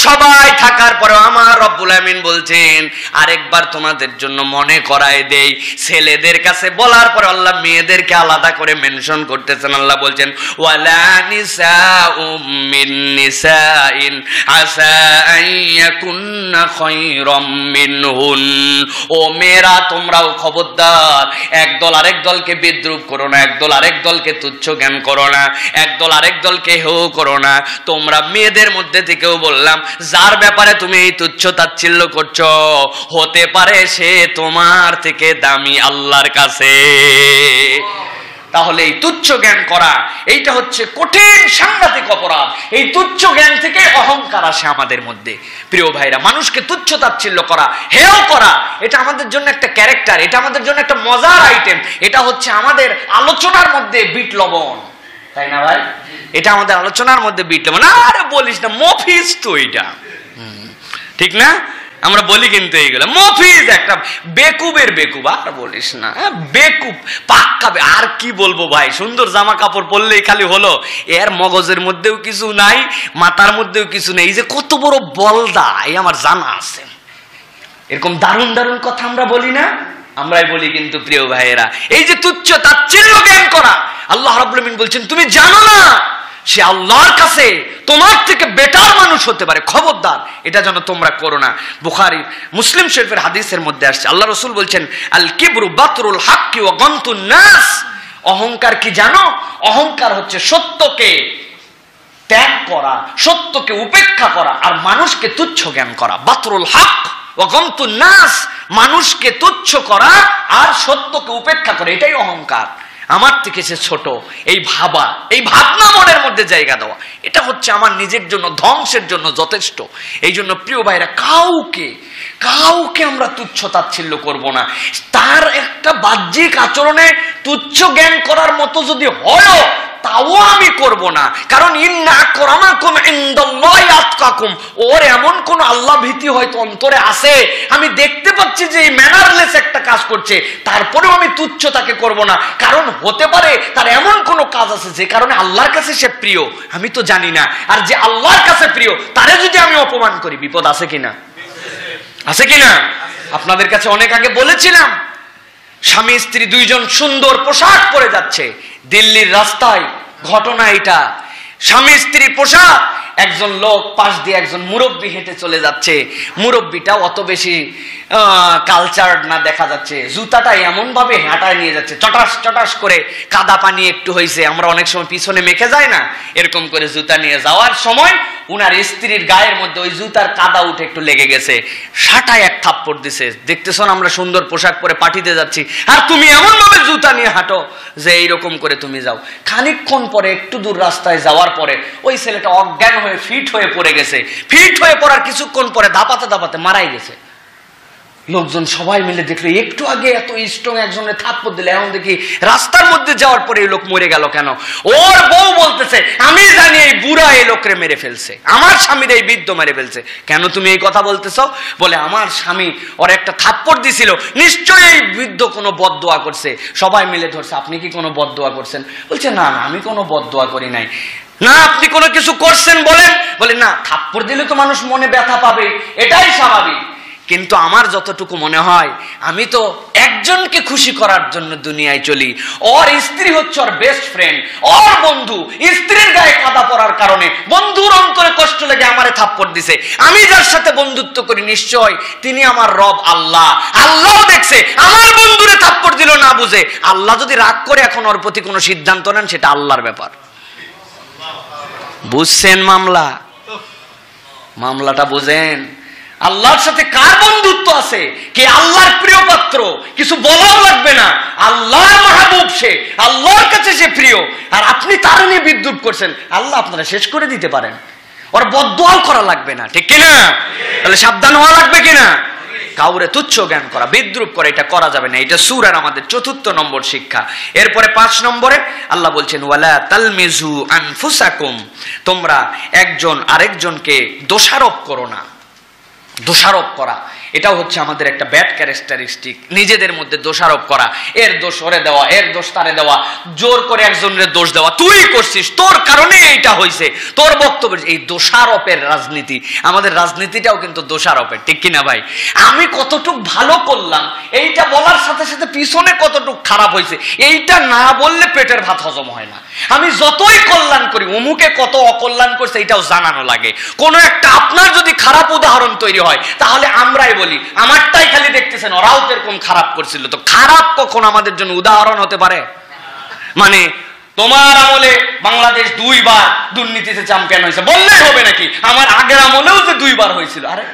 সবাই থাকার পরেও আমার রব্বুল আলামিন বলছেন আরেকবার তোমাদের জন্য মনে করায় দেই। ছেলেদের কাছে বলার পরে আল্লাহ মেয়েদেরকে আলাদা করে মেনশন করতেছেন। আল্লাহ বলছেন, ওয়ালা নিসাউম মিন নিসাইন আসা আন ইয়াকুননা খায়রাম মিনহুন, ও মেয়েরা তোমরাও খবরদার একদল আরেক দলকে বিদ্রুপ করো না, একদল আরেক দলকে তুচ্ছ জ্ঞান করো না, একদল আরেক দলকে হেয় করো না। তোমরা মেয়েদের মধ্যে থেকেও বললাম, যার ব্যাপারে তুমি এই তুচ্ছ তাচ্ছিল্য করছো, হতে পারে সে তোমার থেকে দামি আল্লাহর কাছে। তাহলে এই তুচ্ছ জ্ঞান করা, এইটা হচ্ছে কঠিন সাংঘাতিক অপরাধ। এই তুচ্ছ জ্ঞান থেকে অহংকার আসে আমাদের মধ্যে। প্রিয় ভাইরা, মানুষকে তুচ্ছ তাচ্ছিল্য করা, হেয় করা, এটা আমাদের জন্য একটা ক্যারেক্টার, এটা আমাদের জন্য একটা মজার আইটেম, এটা হচ্ছে আমাদের আলোচনার মধ্যে বিট লবণ, তাই না ভাই? এটা আমাদের আলোচনার মধ্যে বিট লবণ। আরে বলিস না, মফিজ তো এটা, ঠিক না? আমরা বলি কিন্তু এইগুলো মফিজ, একটা বেকুবের বেকুব। আর বলিস না, বেকুব পাক্কা। আর কি বলবো ভাই, সুন্দর জামা কাপড় পরলেই খালি হলো, এর মগজের মধ্যেও কিছু নাই, মাথার মধ্যেও কিছু নেই। এই যে কত বড় বলদা, এই আমার জানা আছে। এরকম দারুণ দারুণ কথা আমরা বলি না? আমরাই বলি কিন্তু প্রিয় ভাইয়েরা। এই যে তুচ্ছ তাচ্ছিল্য জ্ঞান করা, আল্লাহ রাব্বুল আলামিন বলছেন তুমি জানো না সে আল্লাহর কাছে তোমার থেকে বেটার মানুষ হতে পারে, খবরদার এটা যেন তোমরা করো না। বুখারী মুসলিম শরীফের হাদিসের মধ্যে আসছে, আল্লাহ রাসূল বলছেন আল কিবরু বাতরুল হাক্কি ওয়া গামতুন নাস। অহংকার কি জানো? অহংকার হচ্ছে সত্যকে ত্যাগ করা, সত্যকে উপেক্ষা করা, আর মানুষকে তুচ্ছ জ্ঞান করা। বাতরুল হক ওয়া গামতুন নাস, মানুষকে তুচ্ছ করা আর সত্যকে উপেক্ষা করা, এটাই অহংকার। আমার থেকে সে ছোট, এই ভাবা, এই ভাবনা মনের মধ্যে জায়গা দেওয়া, এটা হচ্ছে আমার নিজের জন্য ধ্বংসের জন্য যথেষ্ট। এই জন্য প্রিয় ভাইরা, কাউকে আমরা তুচ্ছ তাচ্ছিল্য করব না। তার একটা বাহ্যিক আচরণে তুচ্ছ জ্ঞান করার মতো যদি হয়, তাও আমি করব না। কারণ ইন্না আকরামাকুম ইনদাল্লাহি আতকাকুম, ওর এমন কোন আল্লাহ ভীতি হয়তো অন্তরে আছে, আমি দেখতে পাচ্ছি যে এই ম্যানারলেস একটা কাজ করছে, তারপরেও আমি তুচ্ছ তাকে করব না। কারণ হতে পারে তার এমন কোন কাজ আছে যে কারণে আল্লাহর কাছে সে প্রিয়, আমি তো জানি না। আর যে আল্লাহর কাছে প্রিয়, তারে যদি আমি অপমান করি, বিপদ আছে কিনা? আছে কিনা? আপনাদের কাছে অনেক আগে বলেছিলাম, স্বামী স্ত্রী দুইজন সুন্দর পোশাক পরে যাচ্ছে দিল্লির রাস্তায়। ঘটনা এটা, স্বামী স্ত্রী পোশাক, একজন লোক পাশ দিয়ে একজন মুরব্বী হেঁটে চলে যাচ্ছে। মুরব্বীটা অত বেশি কালচার্ড না দেখা যাচ্ছে, জুতাটা এমন ভাবে হাঁটায় নিয়ে যাচ্ছে, চটাস চটাস করে। কাদা পানি একটু হয়েছে, আমরা অনেক সময় পিছনে মেখে যায় না, এরকম করে জুতা নিয়ে যাওয়ার সময় উনার স্ত্রীর গায়ের মধ্যে ওই জুতার কাদা উঠে একটু লেগে গেছে, সাটায় এক থাপ্পড় দিছে। দেখতেছ আমরা সুন্দর পোশাক পরে পার্টিতে যাচ্ছি, আর তুমি এমন ভাবে জুতা নিয়ে হাঁটো যে এইরকম করে তুমি যাও। খানিকক্ষণ পরে, একটু দূর রাস্তায় যাওয়ার পরে ওই ছেলেটা অজ্ঞান হয়ে ফিট হয়ে পড়ে গেছে। ফিট হয়ে পড়ার কিছুক্ষণ পরে দাপাতে দাপাতে মারাই গেছে। লোকজন সবাই মিলে দেখলো, একটু আগে এত স্ট্রং একজনের থাপ্পড় দিলে, এখন দেখি রাস্তার মধ্যে যাওয়ার পরে এই লোক মরে গেল কেন? ওর বউ বলতেছে, আমি জানি এই বুড়া এই লোকরে মেরে ফেলছে, আমার স্বামীর এই বৃদ্ধ মেরে ফেলছে। কেন তুমি এই কথা বলতেছ? বলে আমার স্বামী ওর একটা থাপ্পড় দিছিল, নিশ্চয়ই এই বৃদ্ধ কোনো বদদোয়া করছে। সবাই মিলে ধরছে, আপনি কি কোনো বদদোয়া করছেন? বলছে না না, আমি কোনো বদদোয়া করি নাই। না, আপনি কোনো কিছু করছেন বলেন? বলে না, থাপ্পড় দিলে তো মানুষ মনে ব্যথা পাবে, এটাই স্বাভাবিক। কিন্তু আমার যতটুকু মনে হয়, আমি তো একজনকে খুশি করার জন্য দুনিয়ায় চলি। ওর স্ত্রী হচ্ছে ওর বেস্ট ফ্রেন্ড, ওর বন্ধু। স্ত্রীর গায়ে কাদা পড়ার কারণে বন্ধুর অন্তরে কষ্ট লেগে আমারে থাপ্পড় দিছে। আমি যার সাথে বন্ধুত্ব করি, নিশ্চয় তিনি আমার রব আল্লাহ। আল্লাহ দেখছে আমার বন্ধুরে থাপ্পড় দিল না বুঝে। আল্লাহ যদি রাগ করে এখন ওর প্রতি কোনো সিদ্ধান্ত নেন, সেটা আল্লাহর ব্যাপার। বুঝছেন মামলাটা বুঝেন? আল্লাহর সাথে কার বন্ধুত্ব আছে, কে আল্লাহর প্রিয় পাত্র, কিছু বলাও লাগবে না। আল্লাহর মাহবুব সে, আল্লাহর কাছে সে প্রিয়, আর আপনি তার নিয়ে বিদ্রুপ করছেন, আল্লাহ আপনারা শেষ করে দিতে পারেন। ওর বদদোয়াও করা লাগবে না, ঠিক কিনা? তাহলে সাবধান হওয়া লাগবে কিনা? কাউরে তুচ্ছ জ্ঞান করা, বিদ্রুপ করা, এটা করা যাবে না। এটা সূরার আমাদের ৪র্থ নম্বর শিক্ষা। এরপরে ৫ নম্বরে আল্লাহ বলছেন ওয়ালা তালমিজু আনফুসাকুম, তোমরা একজন আরেকজনকে দোষারোপ করো না। দোষারোপ করা, এটাও হচ্ছে আমাদের একটা ব্যাড ক্যারেক্টারিস্টিক, নিজেদের মধ্যে দোষারোপ করা, এর দোষ ওরে দেওয়া, এর দোষ তারে দেওয়া, জোর করে একজনের দোষ দেওয়া, তুই করছিস, তোর কারণে এইটা হয়েছে, তোর বক্তব্য। এই দোষারোপের রাজনীতি, আমাদের রাজনীতিটাও কিন্তু দোষারোপের, ঠিক কিনা ভাই? আমি কতটুক ভালো করলাম এইটা বলার সাথে সাথে পিছনে কতটুক খারাপ হয়েছে এইটা না বললে পেটের ভাত হজম হয় না। আমি যতই কল্যাণ করি, অমুকে কত অকল্যাণ করছে এইটাও জানানো লাগে। কোনো একটা আপনার যদি খারাপ উদাহরণ তৈরি হয়, তাহলে আমরাই বলি আমারটাই খালি দেখতেছেন, ওরাও তো এরকম খারাপ করছিল। তো খারাপ কখন আমাদের জন্য উদাহরণ হতে পারে? মানে তোমার আমলে বাংলাদেশ 2 বার দুর্নীতিতে চ্যাম্পিয়ন হয়েছে বললেই হবে নাকি? আমার আগের আমলেও যে 2 বার হয়েছিল। আরে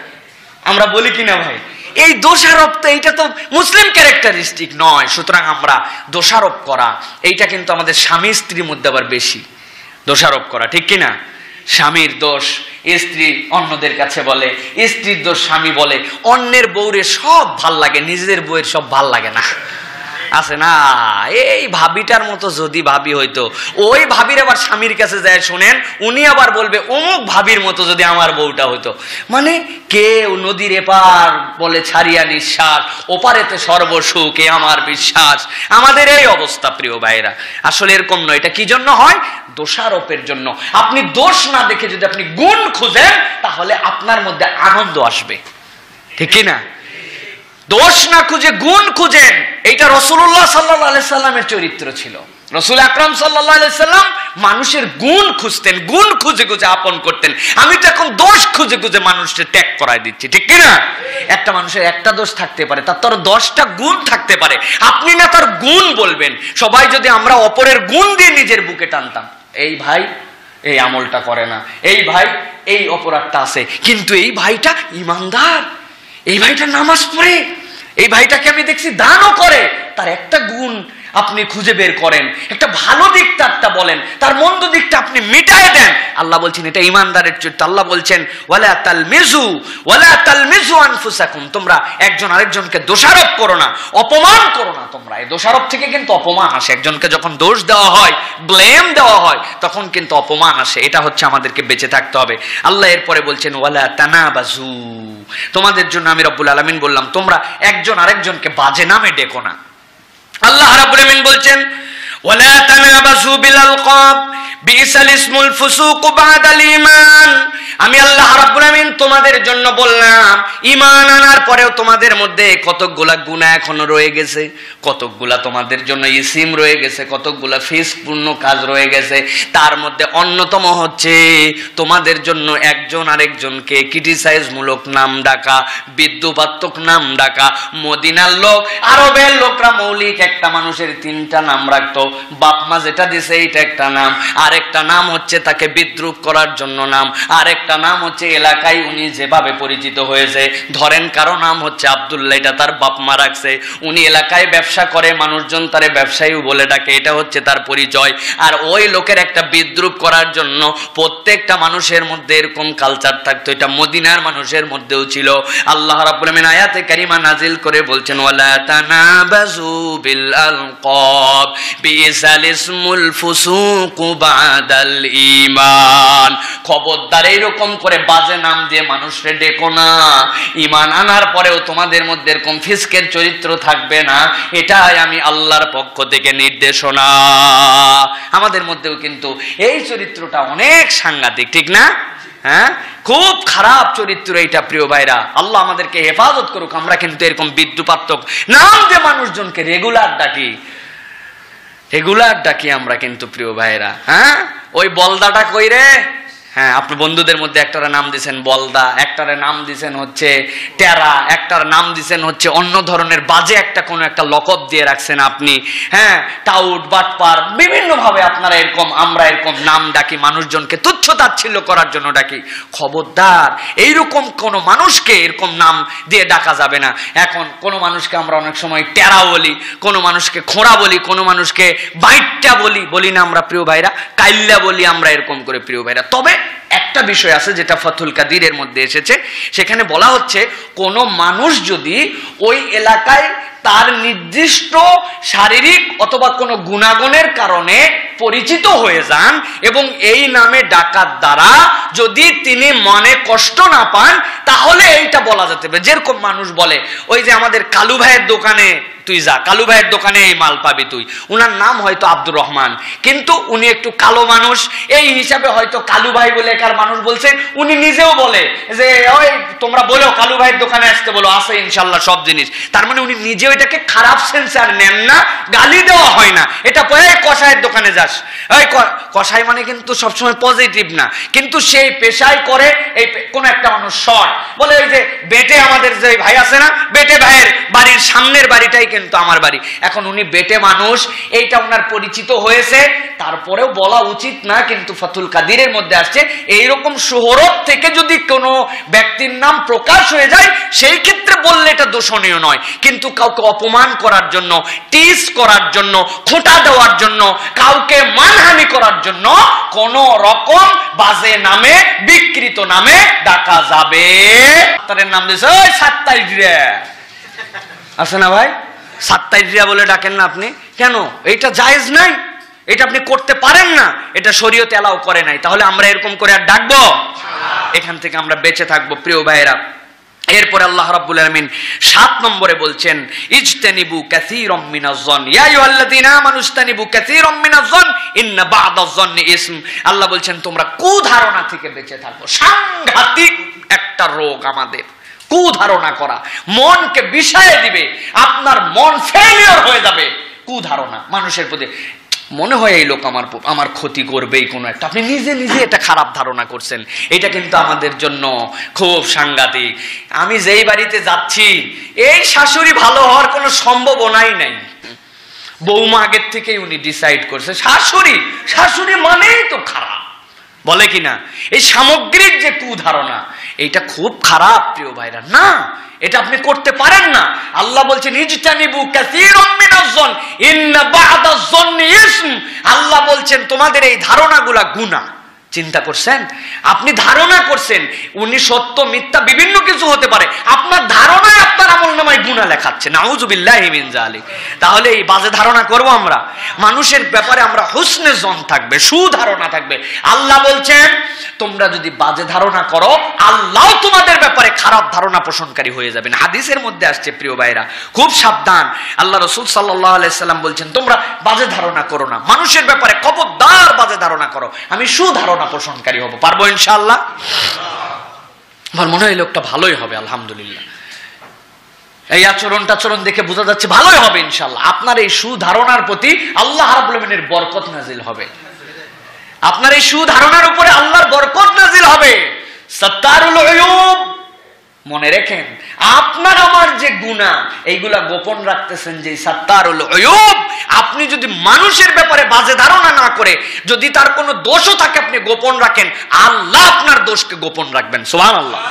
আমরা বলি কিনা ভাই? এই দোষারোপ তো, এইটা তো মুসলিম ক্যারেক্টারিস্টিক নয়। সুতরাং আমরা দোষারোপ করা, এইটা কিন্তু আমাদের স্বামী স্ত্রীর মধ্যে আবার বেশি দোষারোপ করা, ঠিক কিনা? স্বামীর দোষ স্ত্রী অন্যদের কাছে বলে, স্ত্রীর দোষ স্বামী বলে। অন্যের বউরে সব ভাল লাগে, নিজেদের বউয়ের সব ভাল লাগে না, আছে না? এই ভাবিটার মতো যদি ভাবি হইতো, ওই ভাবির আবার স্বামীর কাছে যায় শোনেন, উনি আবার বলবে অমুক ভাবির মতো যদি আমার বউটা হইতো। মানে কেউ নদীর এপার বলে ছাড়িয়া নিঃশ্বাস, ওপারেতে সর্বসুখ এ আমার বিশ্বাস। আমাদের এই অবস্থা প্রিয় ভাইরা। আসলে এরকম নয়। এটা কি জন্য হয়? দোষারোপের জন্য। আপনি দোষ না দেখে যদি আপনি গুণ খুঁজেন, তাহলে আপনার মধ্যে আনন্দ আসবে, ঠিক কিনা? দোষ না খুঁজে গুণ খুঁজেন, এইটা রাসূলুল্লাহ সাল্লাল্লাহু আলাইহি সাল্লামের চরিত্র ছিল। রাসূল আকরাম সাল্লাল্লাহু আলাইহি সাল্লাম মানুষের গুণ খুঁজতেন, গুণ খুঁজে খুঁজে আপন করতেন। আমি তো এখন দোষ খুঁজে খুঁজে মানুষকে ত্যাগ করাই দিচ্ছি, ঠিক কিনা? একটা মানুষের একটা দোষ থাকতে পারে, তার তো 10টা গুণ থাকতে পারে। আপনি না তার গুণ বলবেন। সবাই যদি আমরা অপরের গুণ দিয়ে নিজের বুকে টানতাম, এই ভাই এই আমলটা করে না, এই ভাই এই অপরাধটা আছে, কিন্তু এই ভাইটা ইমানদার, এই ভাইটা নামাজ পড়ে, এই ভাইটাকে আমি দেখছি দানও করে, তার একটা গুণ আপনি খুঁজে বের করেন, একটা ভালো দিকটা একটা বলেন, তার মন্দ দিকটা আপনি মিটায় দেন। আল্লাহ বলছেন এটা ইমানদারের চরিত্র। আল্লাহ বলছেন ওয়ালা তালমিজু আনফুসাকুম, তোমরা একজন আরেকজনকে দোষারোপ করো না, অপমান করো না। তোমরা এই দোষারোপ থেকে কিন্তু অপমান আসে। একজনকে যখন দোষ দেওয়া হয়, ব্লেম দেওয়া হয়, তখন কিন্তু অপমান আসে। এটা হচ্ছে আমাদেরকে বেঁচে থাকতে হবে। আল্লাহ এরপরে বলছেন ওয়ালা তানাবাজু, তোমাদের জন্য আমি রব্বুল আলামিন বললাম তোমরা একজন আরেকজনকে বাজে নামে ডেকো না। আল্লাহ রাব্বুল আলামিন বলছেন ওয়ালা তানাবাজু বিল আলকাব বিসাল ইসমুল ফুসুক বাদাল ঈমান। আমি আল্লাহ রাব্বুল আলামিন তোমাদের জন্য বললাম, ঈমান আনার পরেও তোমাদের মধ্যে কতকগুলা গুনাহ এখনো রয়ে গেছে, কতকগুলা তোমাদের জন্য ইসিম রয়ে গেছে, কতকগুলা ফিসপূর্ণ কাজ রয়ে গেছে। তার মধ্যে অন্যতম হচ্ছে তোমাদের জন্য একজন আরেকজনকে ক্রিটিসাইজ মূলক নাম ডাকা, বিদ্রুপাত্মক নাম ডাকা। মদিনার লোক, আরবের লোকরা মৌলিক একটা মানুষের 3টা নাম রাখতো। বাপ মা যেটা দিছে এইটা একটা নাম, আরেকটা নাম হচ্ছে তাকে বিদ্রুপ করার জন্য নাম, আরেকটা নাম হচ্ছে এলাকায় উনি যেভাবে পরিচিত হয়েছে। ধরেন কারো নাম হচ্ছে আব্দুল্লাহ, এটা তার বাপ মা রাখছে। উনি এলাকায় ব্যবসা করে, মানুষজন তারে ব্যবসায়ী বলে ডাকে, এটা হচ্ছে তার পরিচয়। আর ওই লোকের একটা বিদ্রুপ করার জন্য প্রত্যেকটা মানুষের মধ্যে এরকম কালচার থাকতো। এটা মদিনার মানুষের মধ্যেও ছিল। আল্লাহ রাব্বুল আমিন আয়াতে কারিমা নাজিল করে বলছেন ওয়ালা তানাবাজু বিল আলকাব বিসাল ইসমুল ফুসুক বাদাল ঈমান। খবরদার এইরকম করে বাজে নাম দিয়ে মানুষকে ডেকো না। ঈমান আনার পরেও তোমাদের মধ্যে এরকম ফিসকের চরিত্র থাকবে না, এটাই আমি আল্লাহর পক্ষ থেকে নির্দেশনা। আমাদের মধ্যেও কিন্তু এই চরিত্রটা অনেক সাংঘাতিক, ঠিক না? হ্যাঁ, খুব খারাপ চরিত্র এইটা প্রিয় ভাইরা। আল্লাহ আমাদেরকে হেফাজত করুক। আমরা কিন্তু এরকম বিদ্রুপাত্মক নাম দিয়ে মানুষজনকে রেগুলার ডাকি আমরা কিন্তু প্রিয় ভাইরা। হ্যাঁ, ওই বলদাটা কই রে? হ্যাঁ, আপনি বন্ধুদের মধ্যে একটার নাম দিছেন বলদা, একটার নাম দিছেন হচ্ছে টেরা, একটার নাম দিছেন হচ্ছে অন্য ধরনের বাজে একটা কোনো একটা লকব দিয়ে রাখছেন আপনি। হ্যাঁ, টাউট, বাটপার, বিভিন্ন ভাবে আপনারা এরকম, আমরা এরকম নাম ডাকি, মানুষজনকে তুচ্ছ তাচ্ছিল্য করার জন্য ডাকি। খবরদার এইরকম কোন মানুষকে এরকম নাম দিয়ে ডাকা যাবে না। এখন কোন মানুষকে আমরা অনেক সময় টেরা বলি, কোন মানুষকে খোঁড়া বলি, কোন মানুষকে বাইটটা বলি না আমরা প্রিয় ভাইরা, কাইল্লা বলি আমরা এরকম করে প্রিয় ভাইরা। তবে একটা বিষয় আছে যেটা ফাতুল কাদিরের মধ্যে এসেছে, সেখানে বলা হচ্ছে কোন মানুষ যদি ওই এলাকায় তার নির্দিষ্ট শারীরিক অথবা কোনো গুণাগুণের কারণে পরিচিত হয়ে যান এবং এই নামে ডাকার দ্বারা যদি তিনি মনে কষ্ট না পান, তাহলে এইটা বলা যেতে পারে। যেরকম মানুষ বলে ওই যে আমাদের কালু ভাইয়ের দোকানে তুই যা, কালু ভাইয়ের দোকানে এই মাল পাবি তুই। উনার নাম হয়তো আব্দুর রহমান, কিন্তু উনি একটু কালো মানুষ, এই হিসাবে হয়তো কালু ভাই বলে একার মানুষ বলছে। উনি নিজেও বলে যে ওই তোমরা বলো কালু ভাইয়ের দোকানে আসতে বলো, আছে ইনশাল্লাহ সব জিনিস। তার মানে উনি নিজেও এটাকে খারাপ সেন্সে আর নেন না, গালি দেওয়া হয় না। এটা পরে কষায়ের দোকানে যা, বিশ্বাস। এই কসাই মানে কিন্তু সবসময় পজিটিভ না, কিন্তু সেই পেশায় করে এই কোন একটা মানুষ শর্ট বলে, ওই যে বেটে আমাদের যে ভাই আছে না, বেটে ভাইয়ের বাড়ির সামনের বাড়িটাই কিন্তু আমার বাড়ি। এখন উনি বেটে মানুষ, এইটা ওনার পরিচিত হয়েছে, তারপরেও বলা উচিত না, কিন্তু ফাতুল কাদিরের মধ্যে আসছে এইরকম শোহরত থেকে যদি কোনো ব্যক্তির নাম প্রকাশ হয়ে যায় সেই ক্ষেত্রে বললে এটা দোষণীয় নয়, কিন্তু কাউকে অপমান করার জন্য, টিস করার জন্য, খোঁটা দেওয়ার জন্য, কাউকে মানহানি করার জন্য কোন রকম বাজে নামে, বিকৃত নামে ডাকা যাবে। তার নাম দিয়েছে ওই সাত্তাইরিয়া আছে না ভাই, সাত্তাইরিয়া বলে ডাকেন না আপনি, কেন? এটা জায়েজ নাই, এটা আপনি করতে পারেন না, এটা শরীয়তে এলাও করে নাই, তাহলে আমরা এরকম করে আর ডাকবো? এখান থেকে আমরা বেঁচে থাকবো প্রিয় ভাইয়েরা। এরপর আল্লাহ রাব্বুল আলামিন 7 নম্বরে বলছেন ইজতানিবু কাসীরাম মিনাজ-যন, ইয়া আইয়ুহাল্লাযীনা আমানু ইজতানিবু কাসীরাম মিনাজ-যন ইন্না বা'দাজ-যন্নি ইসম। আল্লাহ বলছেন তোমরা কুধারণা থেকে বেঁচে থাকো। সাংঘাতিক একটা রোগ আমাদের কুধারণা করা, মনকে বিষায়ে দিবে, আপনার মন ফেলিওর হয়ে যাবে। কুধারণা মানুষের প্রতি, মনে হয় এই লোক আমার ক্ষতি করবেই কোনো একটা, আপনি নিজে নিজে এটা খারাপ ধারণা করছেন, এটা কিন্তু আমাদের জন্য খুব সাংঘাতিক। আমি যেই বাড়িতে যাচ্ছি এই শাশুড়ি ভালো হওয়ার কোনো সম্ভাবনাই নাই, বৌমা আগের থেকেই উনি ডিসাইড করছে শাশুড়ি মানেই তো খারাপ, বলে কিনা? এই সামগ্রিক যে কুধারণা, এইটা খুব খারাপ প্রিয় ভাইরা, না এটা আপনি করতে পারেন না। আল্লাহ বলছেন ইজতানিবু কাসীরাম মিনাজ-যন ইন্না বা'দাজ-যন্নি ইসম। আল্লাহ বলছেন তোমাদের এই ধারণাগুলা গুনাহ। চিন্তা করছেন, আপনি ধারণা করছেন উনি সত্য মিথ্যা বিভিন্ন কিছু হতে পারে, আপনার ধারণায় আপনার আমলনামায় গুনাহ লেখাচ্ছে, নাউযুবিল্লাহি মিন যালিক। তাহলে এই বাজে ধারণা করব আমরা, মানুষের ব্যাপারে আমরা হুসনে জন থাকবে, সুধারণা থাকবে। আল্লাহ বলছেন তোমরা যদি বাজে ধারণা করো আল্লাহ তোমাদের ব্যাপারে খারাপ ধারণা পোষণকারী হয়ে যাবেন। হাদিসের মধ্যে আসছে প্রিয় ভাইরা, খুব সাবধান। আল্লাহ রাসূল সাল্লাল্লাহু আলাইহি সাল্লাম বলছেন তোমরা বাজে ধারণা করো না, মানুষের ব্যাপারে খবরদার বাজে ধারণা করো, আমি সুধারণা পোষণকারী হব। পারবো ইনশাআল্লাহ? আমার মনে হয় লোকটা ভালোই হবে, আলহামদুলিল্লাহ। এই আচরণ দেখে বোঝা যাচ্ছে ভালোই হবে ইনশাআল্লাহ। আপনার এই সুধারণার প্রতি আল্লাহ রাব্বুল আলামিনের বরকত নাজিল হবে, আপনার এই সুধারণার উপরে আল্লাহর বরকত নাজিল হবে। সাত্তারুল উয়ুব, মনে রাখেন আপনার আমার যে গুনাহ এইগুলা গোপন রাখতেছেন, যে সাত্তারুল উয়ুব, আপনি যদি মানুষের ব্যাপারে বাজে ধারণা না করে যদি তার কোনো দোষও থাকে আপনি গোপন রাখেন, আল্লাহ আপনার দোষকে গোপন রাখবেন। সুবহানাল্লাহ।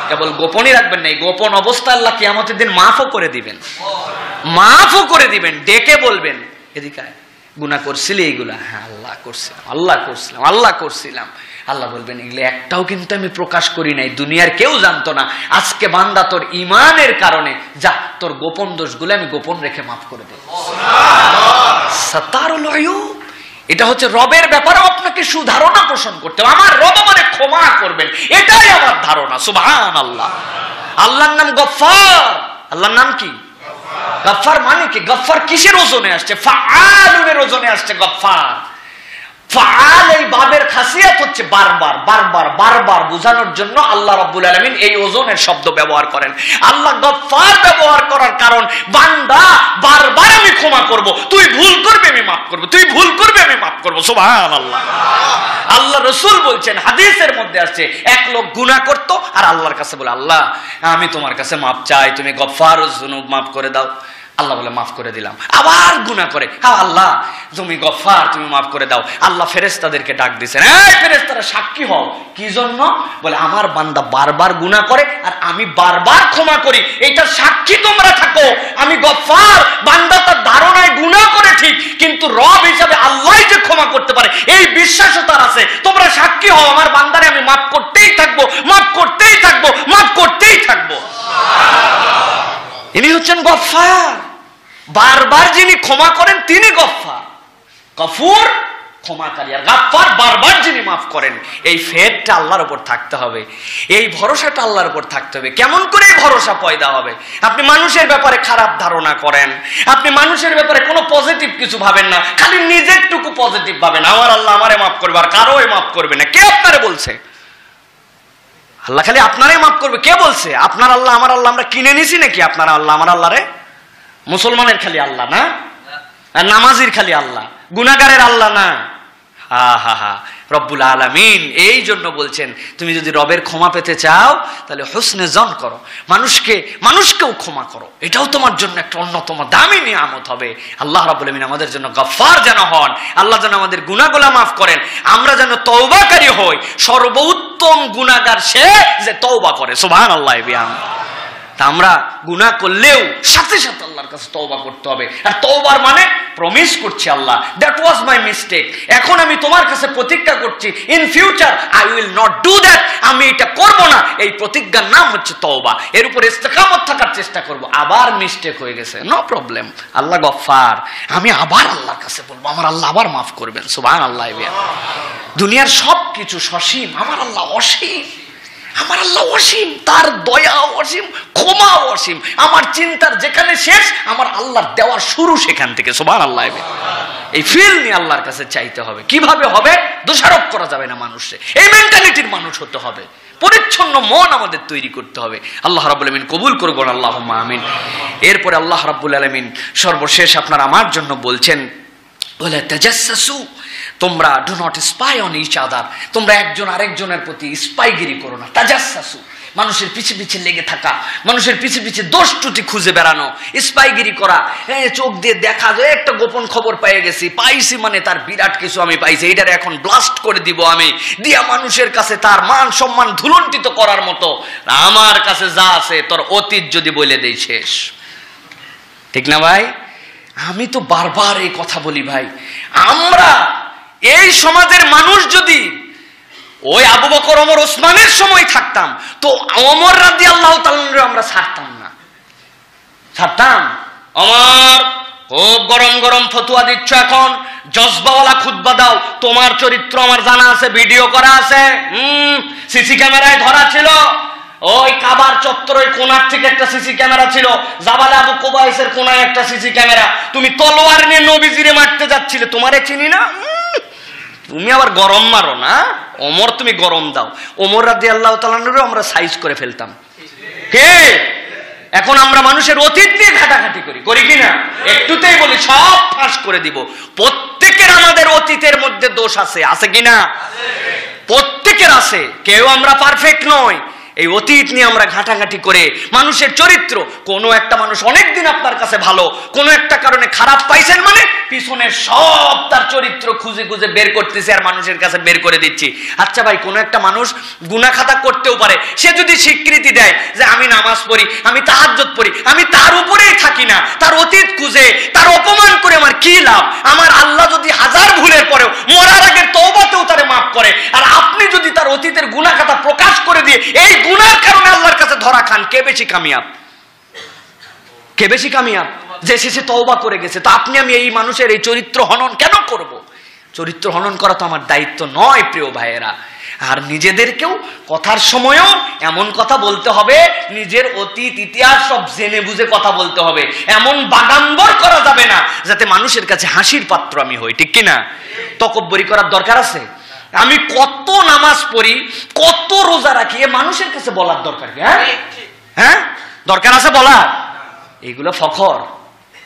কেবল গোপনই রাখবেন না, এই গোপন অবস্থা আল্লাহ কিয়ামতের দিন মাফও করে দিবেন, মাফও করে দিবেন। ডেকে বলবেন এদিকে গুনাহ করছিলি, এইগুলা হ্যাঁ আল্লাহ করছিলাম। আল্লাহ বলবেন এগুলো একটাও কিন্তু আমি প্রকাশ করি নাই, দুনিয়ার কেউ জানতো না, আজকে বান্দা তোর ঈমানের কারণে যা তোর গোপন দোষগুলো আমি গোপন রেখে মাফ করে দেব। সাত্তারুল উয়ুব, এটা হচ্ছে রবের ব্যাপারে আপনাকে সুধারণা পোষণ করতে হবে। আমার রব আমারে ক্ষমা করবেন, এটাই আমার ধারণা। সুবহানাল্লাহ। আল্লাহর নাম গফফার। আল্লাহর নাম কি? গফফার। মানে কি? গফফার কিসের ওজনে আসছে? ফাআলুনের ওজনে আসছে গফফার। ফাআল এই বাবের খাসিয়াত হচ্ছে বারবার বারবার বারবার বোঝানোর জন্য আল্লাহ রাব্বুল আলামিন এই ওজনের শব্দ ব্যবহার করেন। আল্লাহ গফফার ব্যবহার করার কারণ বান্দা বারবার আমি ক্ষমা করব, তুই ভুল করবে আমি মাফ করব, তুই ভুল করবে আমি মাফ করব। সুবহানাল্লাহ। আল্লাহ রাসূল বলছেন, হাদিসের মধ্যে আসছে, এক লোক গুনাহ করত আর আল্লাহর কাছে বলে আল্লাহ আমি তোমার কাছে মাফ চাই, তুমি গফফারুজ যুনুব মাফ করে দাও। আল্লাহ বলে মাফ করে দিলাম। আবার গুনাহ করে, হ্যাঁ আল্লাহ তুমি গফফার, তুমি মাফ করে দাও। আল্লাহ ফেরেশতাদেরকে ডাক দিয়েছেন, এই ফেরেশতারা সাক্ষী হও। কি জন্য? বলে আমার বান্দা বারবার গুনাহ করে আর আমি বারবার ক্ষমা করি, এইটা সাক্ষী তোমরা থাকো। আমি গফফার, বান্দা তার ধারণায় গুনাহ করে ঠিক, কিন্তু রব হিসাবে আল্লাহই যে ক্ষমা করতে পারে এই বিশ্বাসও তার আছে। তোমরা সাক্ষী হও, আমার বান্দারে আমি মাফ করতেই থাকবো, মাফ করতেই থাকবো, মাফ করতেই থাকবো। ইনি হচ্ছেন গফফার। বারবার যিনি ক্ষমা করেন তিনি গফফার। গফুর ক্ষমাকারী, আর গফফার বারবার যিনি মাফ করেন। এই ফেদটা আল্লাহর উপর থাকতে হবে, এই ভরসাটা আল্লাহর উপর থাকতে হবে। কেমন করে এই ভরসা পয়দা হবে? আপনি মানুষের ব্যাপারে খারাপ ধারণা করেন, আপনি মানুষের ব্যাপারে কোনো পজিটিভ কিছু ভাবেন না, খালি নিজেরটুকু পজিটিভ ভাবেন, আমার আল্লাহ আমারে মাফ করবে আর কারোই মাফ করবে না। কে আপনারে বলছে? আল্লাহ খালি আপনারাই মাফ করবে। কে বলছে? আপনার আল্লাহ আমার আল্লাহ আমরা কিনে নিছি নাকি? আপনার আল্লাহ আমার আল্লাহ রে? মুসলমানের খালি আল্লাহ না, আর নামাজির খালি আল্লাহ, গুনাহগারের আল্লাহ না। হা হা হা, রব্বুল আলামিন এই জন্য বলছেন তুমি যদি রবের ক্ষমা পেতে চাও তাহলে হুসনে জন করো, মানুষকেও ক্ষমা করো, এটাও তোমার জন্য একটা অন্যতম দামি নিয়ামত হবে। আল্লাহ রাব্বুল আলামিন আমাদের জন্য গফফার যেন হন, আল্লাহ যেন আমাদের গুনাহগুলো মাফ করেন, আমরা যেন তওবাকারী হই। সর্বোত্তম গুনাহগার সে যে তওবা করে, সুবহানাল্লাহ বিহামদিহি। তা আমরা গুনাহ করলেও সাথে সাথে আল্লাহর কাছে তওবা করতে হবে। আর তওবার মানে প্রমিস করছি আল্লাহ, দ্যাট ওয়াজ মাই মিস্টেক, এখন আমি তোমার কাছে প্রতিজ্ঞা করছি in future I will not do that, আমি এটা করব না। এই প্রতিজ্ঞার নাম হচ্ছে তওবা। এর উপর ইস্তেকামত থাকার চেষ্টা করব। আবার মিস্টেক হয়ে গেছে, নো প্রবলেম, আল্লাহ গফফার, আমি আবার আল্লাহর কাছে বলবো, আমার আল্লাহ আবার মাফ করবেন, সুবহানাল্লাহ। দুনিয়ার সব কিছু সসীম, আমার আল্লাহ অসীম, আমার আল্লাহ অসীম, তার দয়া অসীম, ক্ষমা অসীম। আমার চিন্তার যেখানে শেষ, আমার আল্লাহর দেওয়ার শুরু সেখান থেকে, সুবহানাল্লাহ। এই ফিল নিয়ে আল্লাহর কাছে চাইতে হবে। কিভাবে হবে? দোষারোপ করা যাবে না মানুষে, এই মেন্টালিটির মানুষ হতে হবে, পরিচ্ছন্ন মন আমাদের তৈরি করতে হবে। আল্লাহ রাব্বুল আলামিন কবুল করুন, আল্লাহুম্মা আমিন। এরপরে আল্লাহ রাব্বুল আলামিন সর্বশেষ আপনার আমার জন্য বলছেন ওয়ালা তাজাসসু, তোমরা do not spy on each other, তোমরা একজন আরেকজনের প্রতি স্পাইগিরি করো না। তাজাসসু, মানুষের পিছে পিছে লেগে থাকা, মানুষের পিছে পিছে দোষ ত্রুটি খুঁজে বেড়ানো, স্পাইগিরি করা। চোখ দিয়ে দেখা যায় একটা গোপন খবর পেয়ে গেছি, পাইছি মানে তার বিরাট কিছু আমি পাইছি, এইটার এখন ব্লাস্ট করে দিব আমি, দিয়া মানুষের কাছে তার মান সম্মান ধুলুণ্ঠিত করার মতো। আমার কাছে যা আছে তোর অতীত যদি বলে দেই শেষ, ঠিক না ভাই? আমি তো বারবার এই কথা বলি ভাই, আমরা এই সমাজের মানুষ যদি ওই আবু বকর, ওমর, ওসমানের সময় থাকতাম তো ওমর রাদিয়াল্লাহু তাআলা আমরা ছাড়তাম না, ছাড়তাম। ওমর খুব গরম গরম ফতোয়া দিচ্ছ, এখন জজবাওয়ালা খুতবা দাও, তোমার চরিত্র আমার জানা আছে, ভিডিও করা আছে, সিসি ক্যামেরায় ধরা ছিল। ওই কাবার চত্বর ওই কোনার থেকে একটা সিসি ক্যামেরা ছিল, জাবালে আবু কুবাইসের কোনায় একটা সিসি ক্যামেরা। তুমি তলোয়ার নিয়ে নবীজিরে মারতে যাচ্ছিলে, তোমারে চিনি না, তুমি আবার গরম মারো না। ওমর তুমি গরম দাও। ওমর রাদিয়াল্লাহু তাআলা আমরা সাইজ করে ফেলতাম। কে? এখন আমরা মানুষের অতীত নিয়ে ঘাটাঘাটি করি কিনা? একটুতেই বলি সব ফাঁস করে দিব। প্রত্যেকের আমাদের অতীতের মধ্যে দোষ আছে, আছে কিনা? প্রত্যেকের আছে, কেউ আমরা পারফেক্ট নয়। এই অতীত নিয়ে আমরা ঘাটাঘাটি করে মানুষের চরিত্র, কোনো একটা মানুষ অনেকদিন আপনার কাছে ভালো, কোনো একটা কারণে খারাপ পাইছেন মানে পিছনের সব তার চরিত্র খুঁজে খুঁজে বের করতেছে আর মানুষের কাছে বের করে দিচ্ছি। আচ্ছা ভাই, কোনো একটা মানুষ গুনাহ খাতা করতেও পারে, সে যদি স্বীকৃতি দেয় যে আমি নামাজ পড়ি, আমি তাহাজ্জুদ পড়ি, আমি তার উপরেই থাকি না, তার অতীত খুঁজে তার অপমান করে আমার কি লাভ? আমার আল্লাহ যদি হাজার ভুলের পরেও মরার আগে তওবাতেও তারে মাফ করে, আর আপনি যদি তার অতীতের গুনাহ খাতা প্রকাশ করে দিয়ে এই গুনার কারণে আল্লাহর কাছে ধরা খান, কে বেশি কামিয়াব? কে বেশি কামিয়াব? যে শেষে তওবা করে গেছে। তো আপনি আমি এই মানুষের এই চরিত্র হনন কেন করব? চরিত্র হনন করা তো আমার দায়িত্ব নয় প্রিয় ভাইয়েরা। আর নিজেদেরকেও কথার সময়ও এমন কথা বলতে হবে, নিজের অতীত ইতিহাস সব জেনে বুঝে কথা বলতে হবে। এমন বাগাম্বর করা যাবে না যাতে মানুষের কাছে হাসির পাত্র আমি হই, ঠিক কিনা? তকব্বরি করার দরকার আছে? আমি কত নামাজ পড়ি, কত রোজা রাখি, এ মানুষের কাছে বলার দরকার কি? হ্যাঁ, দরকার আছে বলার? এগুলো ফখর,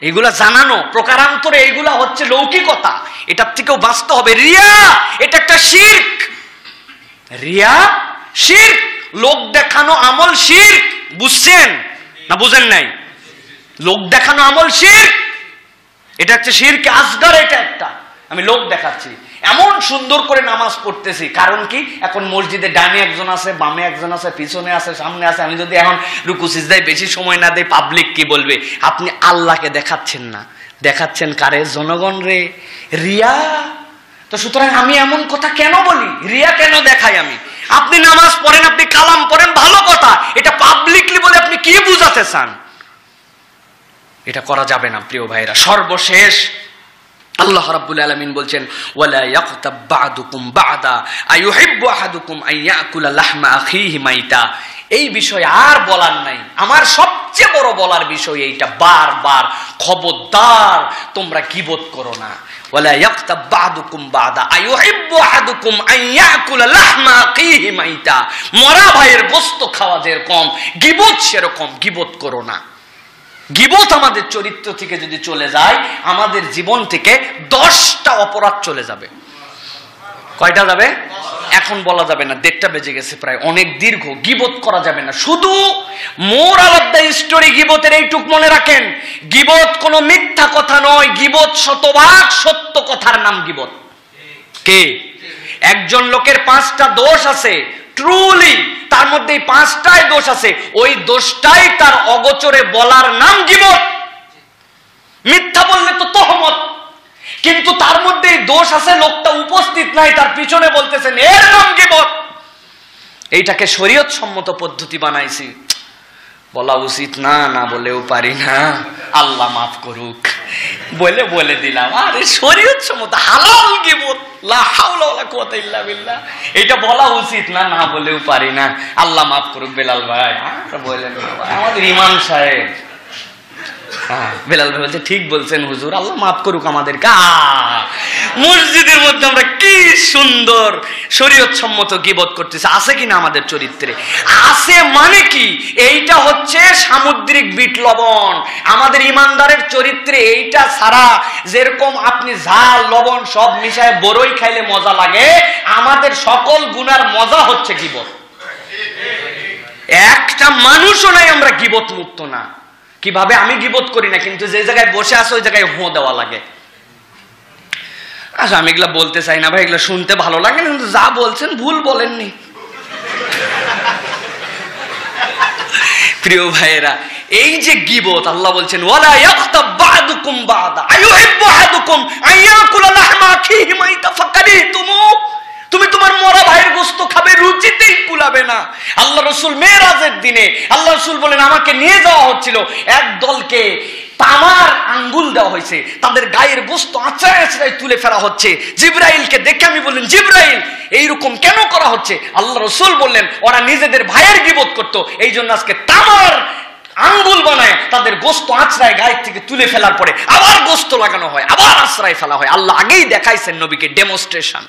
এগুলা জানানো প্রকারান্তরে, এগুলা হচ্ছে লৌকিকতা। এটার থেকেও বাঁচতে হবে। রিয়া এটা একটা শিরক, রিয়া শিরক, লোক দেখানো আমল শিরক। বুঝছেন না বুঝেন নাই? লোক দেখানো আমল শিরক, এটা হচ্ছে শিরক আসগর। এটা একটা আমি লোক দেখাচ্ছি, এমন সুন্দর করে নামাজ পড়তেছি, কারণ কি? এখন মসজিদে ডানে একজন আছে, বামে একজন আছে, পিছনে আছে, সামনে আছে। আমি যদি এখন রুকু সিজদায় বেশি সময় না দেই, পাবলিক কি বলবে? আপনি আল্লাহকে দেখাচ্ছেন না, দেখাচ্ছেন কারে? জনগণ রে। রিয়া। তো সুতরাং আমি এমন কথা কেন বলি, রিয়া কেন দেখাই আমি? আপনি নামাজ পড়েন, আপনি কালাম পড়েন, ভালো কথা, এটা পাবলিকলি বলে আপনি কি বুঝাতে চান? এটা করা যাবে না প্রিয় ভাইরা। সর্বশেষ আল্লাহ রাব্বুল আলামিন বলছেন ওয়ালা ইয়াকতাব বা'দুকুম বা'দা আইয়ুহিব্বু আহাদুকুম আইয়াকুলা লাহমা আখিহি মাইতা। এই বিষয় আর বলার নাই, আমার সবচেয়ে বড় বলার বিষয় এইটা। বারবার খবরদার তোমরা গীবত করো না। ওয়ালা ইয়াকতাব বা'দুকুম বা'দা আইয়ুহিব্বু আহাদুকুম আইয়াকুলা লাহমা আখিহি মাইতা। মরা ভাইয়ের গোশত খাওয়া যেরকম, গীবত সেরকম, গীবত করো না। গীবত আমাদের চরিত্র থেকে যদি চলে যায়, আমাদের জীবন থেকে 10টা অপরাধ চলে যাবে। কয়টা যাবে? এখন বলা যাবে না, 1:30টা বেজে গেছে প্রায়, অনেক দীর্ঘ। গীবত করা যাবে না। শুধু মোরাল অফ দ্য স্টোরি গীবতের এইটুক মনে রাখেন, গীবত কোনো মিথ্যা কথা নয়, গীবত শতভাগ সত্য কথার নাম গীবত। কে? একজন লোকের 5টা দোষ আছে, ট্রুলি তার মধ্যে 5টাই দোষ আছে, ওই দোষটাই তার অগোচরে বলার নাম গীবত। মিথ্যা বললে তো তহমত, কিন্তু তার মধ্যে দোষ আছে, লোকটা উপস্থিত নাই, তার পিছনে বলতেছেন, এর নাম গীবত। এইটাকে শরীয়ত সম্মত পদ্ধতি বানাইছি, বলা উচিত না, না বলেও পারি না, আল্লাহ মাফ করুক, বলে দিলাম। আরে শরীয়ত সম্মত হালাল গীবত, লা হাওলা ওয়ালা কুওয়াতা ইল্লা বিল্লাহ, এটা বলা উচিত না, না বলেও পারি না, আল্লাহ মাফ করুক। বেলাল ভাই বললেন, আমাদের ইমাম সাহেব, বেলাল ভাই বলছে, ঠিক বলছেন হুজুর, আল্লাহ মাফ করুক আমাদেরকে। মসজিদের মধ্যে আমরা কি সুন্দর শরীয়ত সম্মত গীবত করতেছি, আছে কিনা আমাদের চরিত্রে? আছে মানে কি? এইটা হচ্ছে সামুদ্রিক বিট লবণ। আমাদের ইমানদারের চরিত্রে এইটা ছাড়া, যেরকম আপনি ঝাল লবণ সব মিশায় বড়ই খাইলে মজা লাগে, আমাদের সকল গুনার মজা হচ্ছে গীবত। একটা মানুষও নাই আমরা গীবত মুক্ত না। কিভাবে? আমি গীবত করি না, কিন্তু যে জায়গায় বসে আছে ওই জায়গায় হোঁ দেওয়া লাগে। আচ্ছা, আমি এগুলা বলতে চাই না ভাই, এগুলো শুনতে ভালো লাগে, কিন্তু যা বলছেন ভুল বলেননি। প্রিয় ভাইয়েরা, এই যে গীবত, আল্লাহ বলছেন, ওয়ালা ইয়াগতাব বা'দুকুম বা'দা আইয়ুহিব্বু আহাদুকুম আইয়াকুলা লাহমা আখিহি মাইতা ফাকারিতুমু। তুমি তোমার মরা ভাইয়ের গোশত খাবে, রুচিতেই কুলাবে না। আল্লাহ রাসূল মেরাজের দিনে আল্লাহ রাসূল বলেন, আমাকে নিয়ে যাওয়া হচ্ছিল, এক দলকে তামার আঙ্গুল দেওয়া হয়েছে, তাদের গায়ের গোশত আঁচড়ায় আঁচড়ায় তুলে ফেলা হচ্ছে। জিবরাইলকে দেখে আমি বললেন, জিবরাইল, এইরকম কেন করা হচ্ছে? আল্লাহ রাসূল বললেন, ওরা নিজেদের ভাইয়ের গীবত করতো, এই জন্য আজকে তামার আঙ্গুল বানায় তাদের গোশত আঁচড়ায় গায়ের থেকে তুলে ফেলার পরে আবার গোশত লাগানো হয়, আবার আঁচড়ায় ফেলা হয়। আল্লাহ আগেই দেখাইছেন নবীকে ডেমনস্ট্রেশন।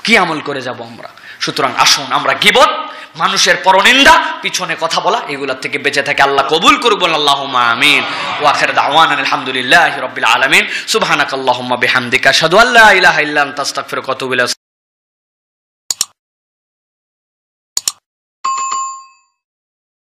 কি আমল করে যাব আমরা? সুতরাং আসুন আমরা গীবত, মানুষের পরনিন্দা, পিছনে কথা বলা, এগুলা থেকে বেঁচে থাকে। আল্লাহ কবুল করুক, বলেন আল্লাহুম্মা আমিন। ওয়া আখির দাওয়ানা আলহামদুলিল্লাহি রাব্বিল আলামিন। সুবহানাকাল্লাহুম্মা বিহামদিকা আশহাদু আল্লা ইলাহা ইল্লা আনতা আস্তাগফিরুকা ওয়া আতুবু ইলাইক।